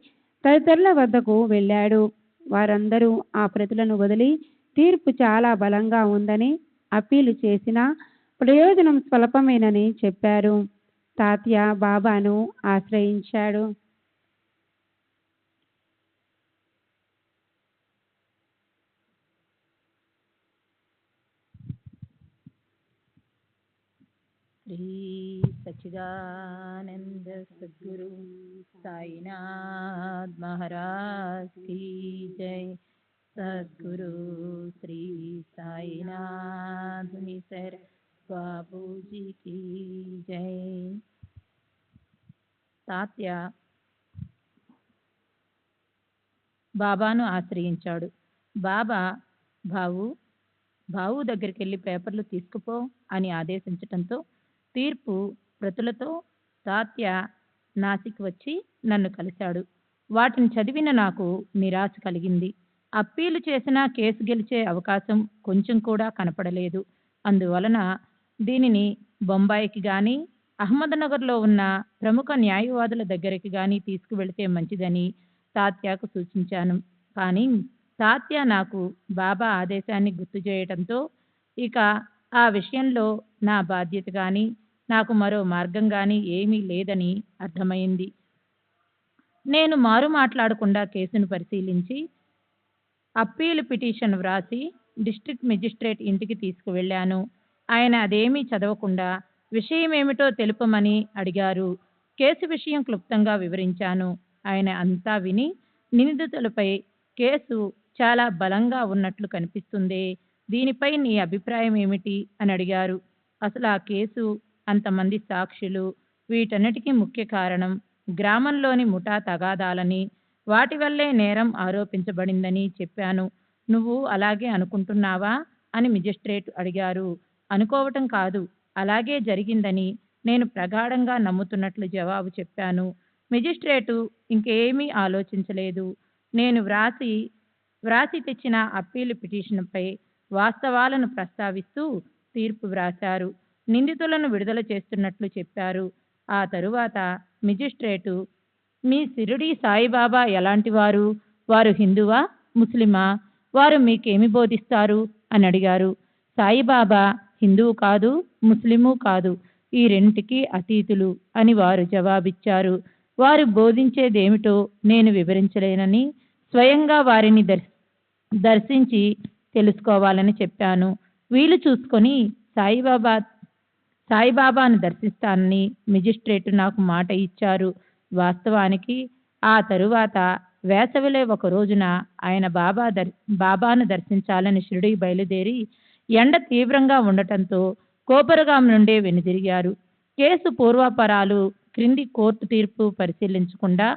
తదితరుల వద్దకు వెళ్ళాడు. వారందరూ ఆ ప్రతులను వదిలి తీర్పు చాలా బలంగా ఉందని, అప్పీలు చేసిన ప్రయోజనం స్వల్పమేనని చెప్పారు. తాత్యా బాబాను ఆశ్రయించాడు. శ్రీ సచ్చిదానంద సద్గురు సాయినాథ్ మహారాజ్ కీ జై. సద్గురు శ్రీ సాయినాథ్ నిసర్ బాబూజీ కీ జై. తాత్య బాబాను ఆశ్రయించాడు. బాబా బావు దగ్గరికి వెళ్ళి పేపర్లు తీసుకుపో అని ఆదేశించటంతో తీర్పు ప్రతులతో తాత్య నాసిక్ వచ్చి నన్ను కలిశాడు. వాటిని చదివిన నాకు నిరాశ కలిగింది. అప్పీలు చేసినా కేసు గెలిచే అవకాశం కొంచెం కూడా కనపడలేదు. అందువలన దీనిని బొంబాయికి కానీ అహ్మద్నగర్లో ఉన్న ప్రముఖ న్యాయవాదుల దగ్గరికి కానీ తీసుకువెళితే మంచిదని తాత్యాకు సూచించాను. కానీ తాత్య నాకు బాబా ఆదేశాన్ని గుర్తు చేయటంతో ఇక ఆ విషయంలో నా బాధ్యత కానీ నాకు మరో మార్గం కానీ ఏమీ లేదని అర్థమైంది. నేను మారు మాట్లాడకుండా కేసును పరిశీలించి అప్పీలు పిటిషన్ వ్రాసి డిస్ట్రిక్ట్ మెజిస్ట్రేట్ ఇంటికి తీసుకువెళ్ళాను. ఆయన అదేమీ చదవకుండా విషయమేమిటో తెలుపమని అడిగారు. కేసు విషయం క్లుప్తంగా వివరించాను. ఆయన అంతా విని నిందితులపై కేసు చాలా బలంగా ఉన్నట్లు కనిపిస్తుంది, దీనిపై నీ అభిప్రాయం ఏమిటి అని అడిగారు. అసలు ఆ కేసు, అంతమంది సాక్షులు, వీటన్నిటికీ ముఖ్య కారణం గ్రామంలోని ముఠా తగాదాలని, వాటి వల్లే నేరం ఆరోపించబడిందని చెప్పాను. నువ్వు అలాగే అనుకుంటున్నావా అని మెజిస్ట్రేట్ అడిగారు. అనుకోవటం కాదు, అలాగే జరిగిందని నేను ప్రగాఢంగా నమ్ముతున్నట్లు జవాబు చెప్పాను. మెజిస్ట్రేటు ఇంకేమీ ఆలోచించలేదు. నేను వ్రాసి తెచ్చిన అప్పీలు పిటిషన్పై వాస్తవాలను ప్రస్తావిస్తూ తీర్పు వ్రాశారు. నిందితులను విడుదల చేస్తున్నట్లు చెప్పారు. ఆ తరువాత మెజిస్ట్రేటు, మీ షిరిడీ సాయిబాబా ఎలాంటివారు? వారు హిందువా, ముస్లిమా? వారు మీకేమి బోధిస్తారు అని అడిగారు. సాయిబాబా హిందువు కాదు, ముస్లిము కాదు, ఈ రెంటికి అతీతులు అని వారు జవాబిచ్చారు. వారు బోధించేదేమిటో నేను వివరించలేనని, స్వయంగా వారిని దర్శించి తెలుసుకోవాలని చెప్పాను. వీలు చూసుకొని సాయిబాబాను దర్శిస్తానని మెజిస్ట్రేట్ నాకు మాట ఇచ్చారు. వాస్తవానికి ఆ తరువాత వేసవిలో ఒక రోజున ఆయన బాబాను దర్శించాలని షిరిడీ బయలుదేరి ఎండ తీవ్రంగా ఉండటంతో కోపరగాం నుండే వెనుదిరిగారు. కేసు పూర్వాపరాలు, క్రింది కోర్టు తీర్పు పరిశీలించకుండా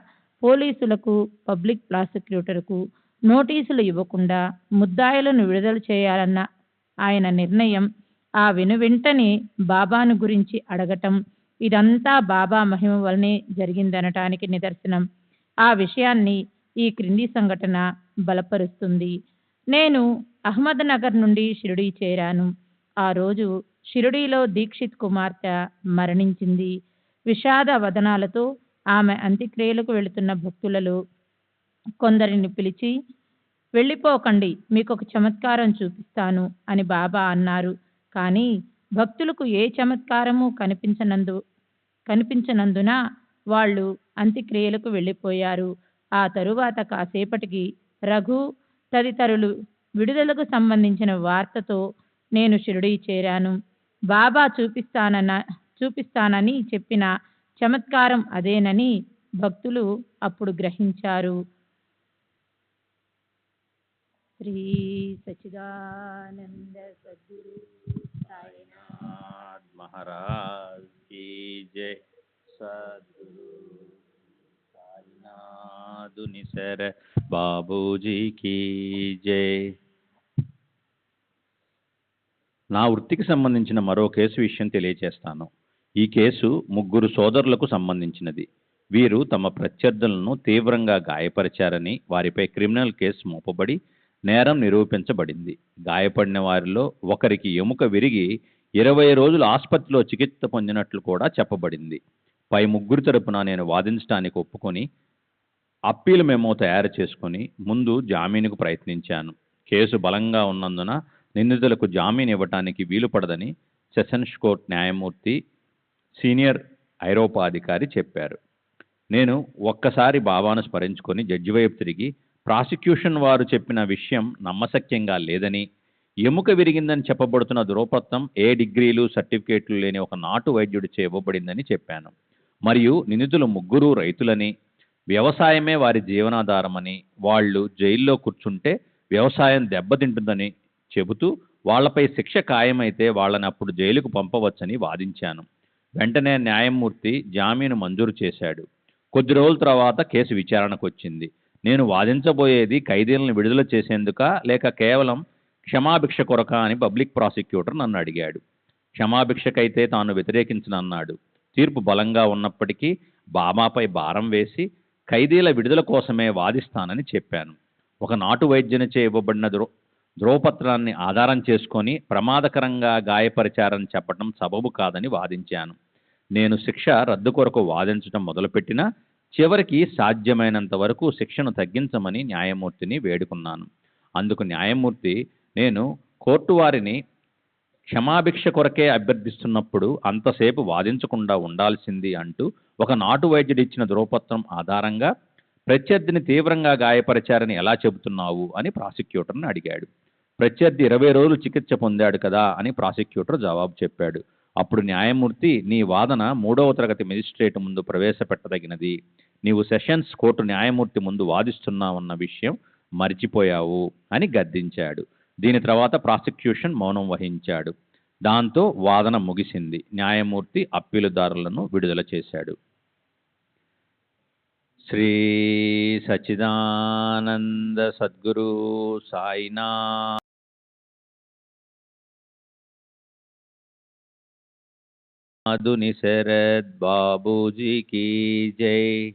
పోలీసులకు, పబ్లిక్ ప్రాసిక్యూటర్కు నోటీసులు ఇవ్వకుండా ముద్దాయిలను విడుదల చేయాలన్న ఆయన నిర్ణయం, ఆ వెనువెంటనే బాబాను గురించి అడగటం, ఇదంతా బాబా మహిమ వల్లనే జరిగిందనటానికి నిదర్శనం. ఆ విషయాన్ని ఈ క్రింది సంఘటన బలపరుస్తుంది. నేను అహ్మద్నగర్ నుండి షిరిడీ చేరాను. ఆ రోజు షిరిడీలో దీక్షిత్ కుమార్తె మరణించింది. విషాద వదనాలతో ఆమె అంత్యక్రియలకు వెళుతున్న భక్తులలో కొందరిని పిలిచి, వెళ్ళిపోకండి, మీకు ఒక చమత్కారం చూపిస్తాను అని బాబా అన్నారు. కానీ భక్తులకు ఏ చమత్కారము కనిపించనందున వాళ్ళు అంత్యక్రియలకు వెళ్ళిపోయారు. ఆ తరువాత కాసేపటికి రఘు తదితరులు విడుదలకు సంబంధించిన వార్తతో నేను షిరిడీ చేరాను. బాబా చూపిస్తానని చెప్పిన చమత్కారం అదేనని భక్తులు అప్పుడు గ్రహించారు. శ్రీ సచ్చిదానంద సద్గురు साईनाथ महाराज की जय। सद्गुरु साईनाथ निसर बाबूजी की जय। నా వృత్తికి సంబంధించిన మరో కేసు విషయం తెలియజేస్తాను. ఈ కేసు ముగ్గురు సోదరులకు సంబంధించినది. వీరు తమ ప్రత్యర్థులను తీవ్రంగా గాయపరిచారని వారిపై క్రిమినల్ కేసు మోపబడి నేరం నిరూపించబడింది. గాయపడిన వారిలో ఒకరికి ఎముక విరిగి 20 రోజులు ఆసుపత్రిలో చికిత్స పొందినట్లు కూడా చెప్పబడింది. పై ముగ్గురు తరపున నేను వాదించడానికి ఒప్పుకొని అప్పీల్ మెమో తయారు చేసుకుని ముందు జామీనుకు ప్రయత్నించాను. కేసు బలంగా ఉన్నందున నిందితులకు జామీన్ ఇవ్వటానికి వీలుపడదని సెషన్స్ కోర్టు న్యాయమూర్తి సీనియర్ ఐరోపాధికారి చెప్పారు. నేను ఒక్కసారి బాబాను స్మరించుకొని జడ్జి వైపు తిరిగి, ప్రాసిక్యూషన్ వారు చెప్పిన విషయం నమ్మశక్యంగా లేదని, ఎముక విరిగిందని చెప్పబడుతున్న ధృవపత్రం ఏ డిగ్రీలు సర్టిఫికేట్లు లేని ఒక నాటు వైద్యుడిచే ఇవ్వబడిందని చెప్పాను. మరియు నిందితులు ముగ్గురు రైతులని, వ్యవసాయమే వారి జీవనాధారమని, వాళ్ళు జైల్లో కూర్చుంటే వ్యవసాయం దెబ్బతింటుందని చెబుతూ వాళ్లపై శిక్ష ఖాయమైతే వాళ్ళని అప్పుడు జైలుకు పంపవచ్చని వాదించాను. వెంటనే న్యాయమూర్తి జామీను మంజూరు చేశాడు. కొద్ది రోజుల తర్వాత కేసు విచారణకు వచ్చింది. నేను వాదించబోయేది ఖైదీలను విడుదల చేసేందుక లేక కేవలం క్షమాభిక్ష కొరక అని పబ్లిక్ ప్రాసిక్యూటర్ నన్ను అడిగాడు. క్షమాభిక్షకైతే తాను వ్యతిరేకించనన్నాడు. తీర్పు బలంగా ఉన్నప్పటికీ బాబాపై భారం వేసి ఖైదీల విడుదల కోసమే వాదిస్తానని చెప్పాను. ఒక నాటు వైద్యునిచే ఇవ్వబడిన ధ్రువపత్రాన్ని ఆధారం చేసుకొని ప్రమాదకరంగా గాయపరిచారని చెప్పడం సబబు కాదని వాదించాను. నేను శిక్ష రద్దు కొరకు వాదించడం మొదలుపెట్టినా చివరికి సాధ్యమైనంత వరకు శిక్షను తగ్గించమని న్యాయమూర్తిని వేడుకున్నాను. అందుకు న్యాయమూర్తి, నేను కోర్టు వారిని క్షమాభిక్ష కొరకే అభ్యర్థిస్తున్నప్పుడు అంతసేపు వాదించకుండా ఉండాల్సింది అంటూ ఒక నాటు వైద్యుడిచ్చిన ధ్రువపత్రం ఆధారంగా ప్రత్యర్థిని తీవ్రంగా గాయపరిచారని ఎలా చెబుతున్నావు అని ప్రాసిక్యూటర్ని అడిగాడు. ప్రత్యర్థి 20 రోజులు చికిత్స పొందాడు కదా అని ప్రాసిక్యూటర్ జవాబు చెప్పాడు. అప్పుడు న్యాయమూర్తి, నీ వాదన 3వ తరగతి మెజిస్ట్రేట్ ముందు ప్రవేశపెట్టదగినది. నీవు సెషన్స్ కోర్టు న్యాయమూర్తి ముందు వాదిస్తున్నావన్న విషయం మర్చిపోయావు అని గద్దించాడు. దీని తర్వాత ప్రాసిక్యూషన్ మౌనం వహించాడు. దాంతో వాదన ముగిసింది. న్యాయమూర్తి అప్పీలుదారులను విడుదల చేశాడు. श्री सच्चिदानंद सद्गुरु साईनाथ मधुनि शरद बाबूजी की जय।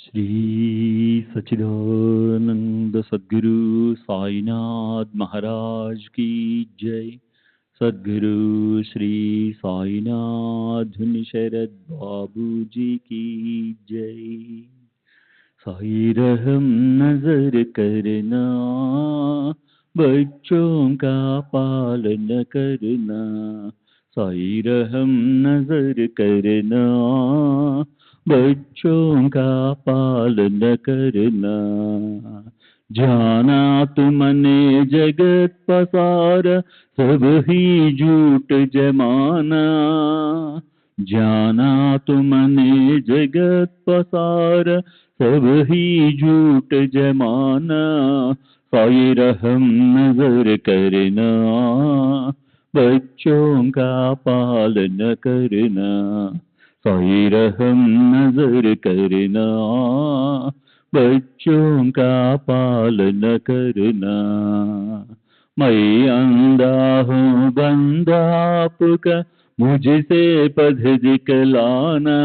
श्री सच्चिदानंद सद्गुरु साईनाथ महाराज की जय। सद्गुरु श्री साईनाथ शरद बाबू जी की जय। साई रहम नजर करना, बच्चों का पालन करना। साई रहम नजर करना, बच्चों का पालन करना। जाना तुमने जगत पसारा, सब ही झूठ जमाना। जाना तुमने जगत पसारा, सब ही झूठ जमाना। साई रहम नजर करना, बच्चों का पालन करना। साई रहम नजर करना, बच्चों का पालन करना। मैं अंधा हूँ बंदा आपका, मुझसे पद दिखलाना।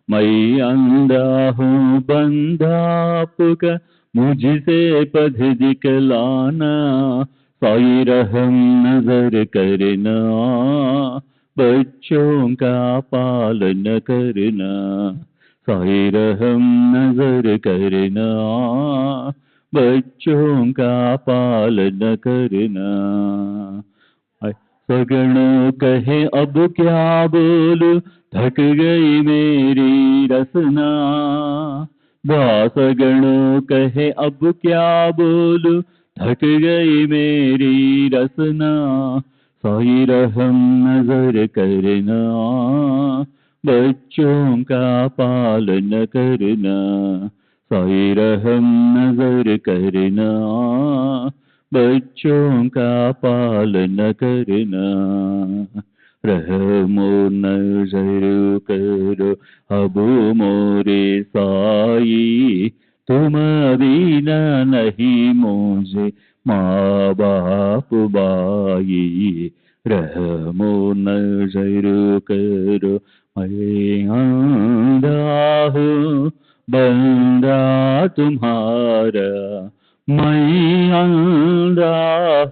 मैं अंधा हूँ बंदा आपका, मुझसे पद दिखलाना। साई रहम नजर करना, बच्चों का पालन करना। साई रहम नजर करना, बच्चों का पालन करना। सगणों कहे अब क्या बोलूं, थक गई मेरी रसना। दासगणों कहे अब क्या बोलूं, थक गई मेरी रसना। साई रहम नजर करना, बच्चों का पालन करना। साई रहम नजर करना, बच्चों का पालन करना। रहमो नजर करो अब मोरे साई, तुम बिना नहीं मुझे माँ बाप बाई। रहमो नजर करो मैं अंधा हूँ बंदा तुम्हारा, मैं अंधा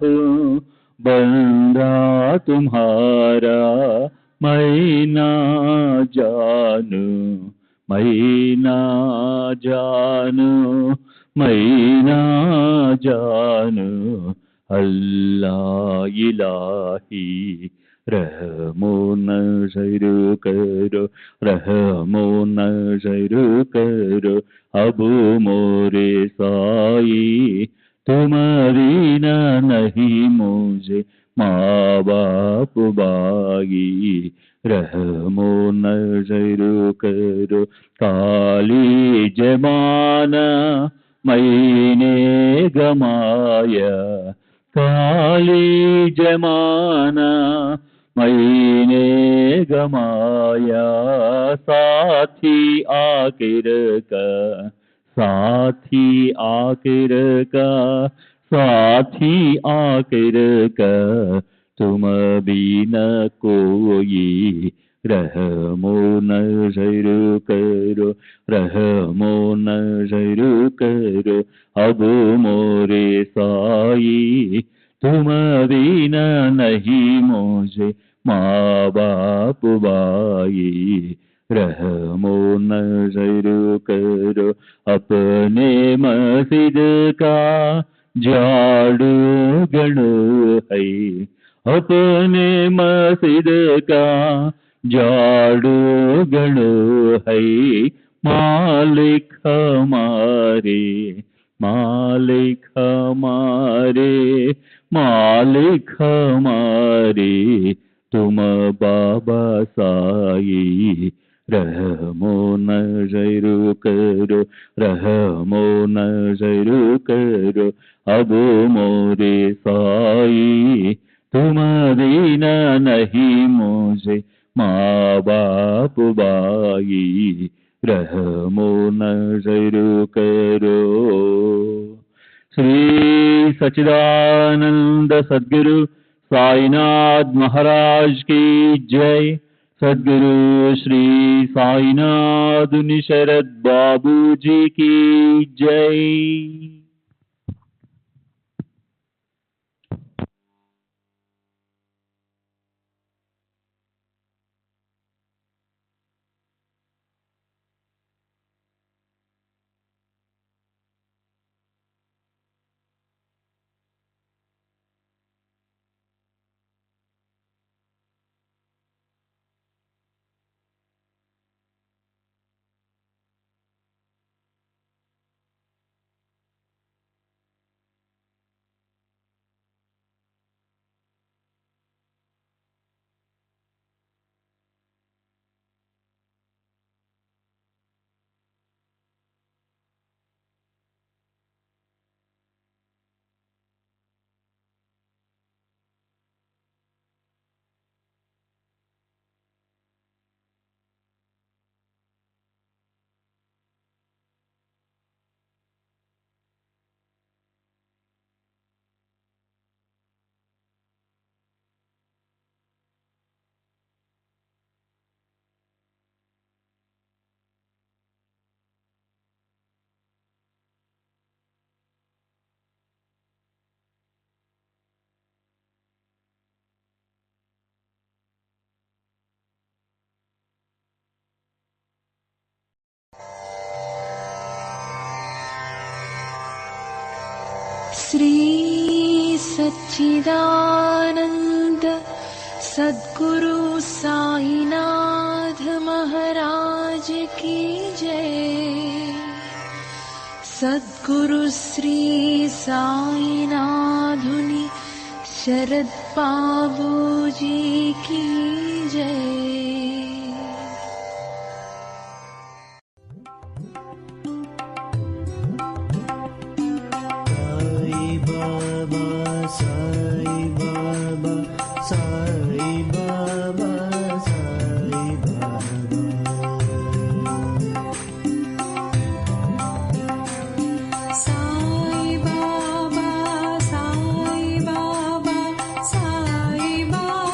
हूँ बंदा तुम्हारा, मैं ना जानू मैं ना जानू मैं ना जानू अल्लाह इलाही। रहमो नजर करो रहमो नजर करो अब मोरे साई, तुम्हारी ना नहीं मुझे माँ बाप बागी। रहमो नजर करो काली जमाना मैंने गमाया, काली जमाना मैंने गमाया, साथी आखिर का साथी आखिर का साथी आखिर का तुम भी न कोई। रहमो नजर करो रहमो नजर करो अब मोरे साई, तुम भी न नहीं मुझे माँ बाप बाई। रहमो नजर करो अपने मस्जिद का झाड़ू गणो है, अपने मस्जिद का झाड़ू गणो है, मालिक हमारे मालिक हमारे मालिक हमारे तुम बाबा साई। रहमो नजर करो रहमो नजर करो अब मोरे साई, तुम बिना नहीं मुझे माँ बाप बाई। रहमो नजर करो। श्री सच्चिदानंद सद्गुरु साईनाथ महाराज की जय। सद्गुरु श्री साईनाथ निशरद बाबू जी की जय। श्री सच्चिदानंद सद्गुरु साईनाथ महाराज की जय। सद्गुरु श्री साईनाथुनि शरद बाबू जी की जय। Sai Baba, Sai Baba, Sai Baba.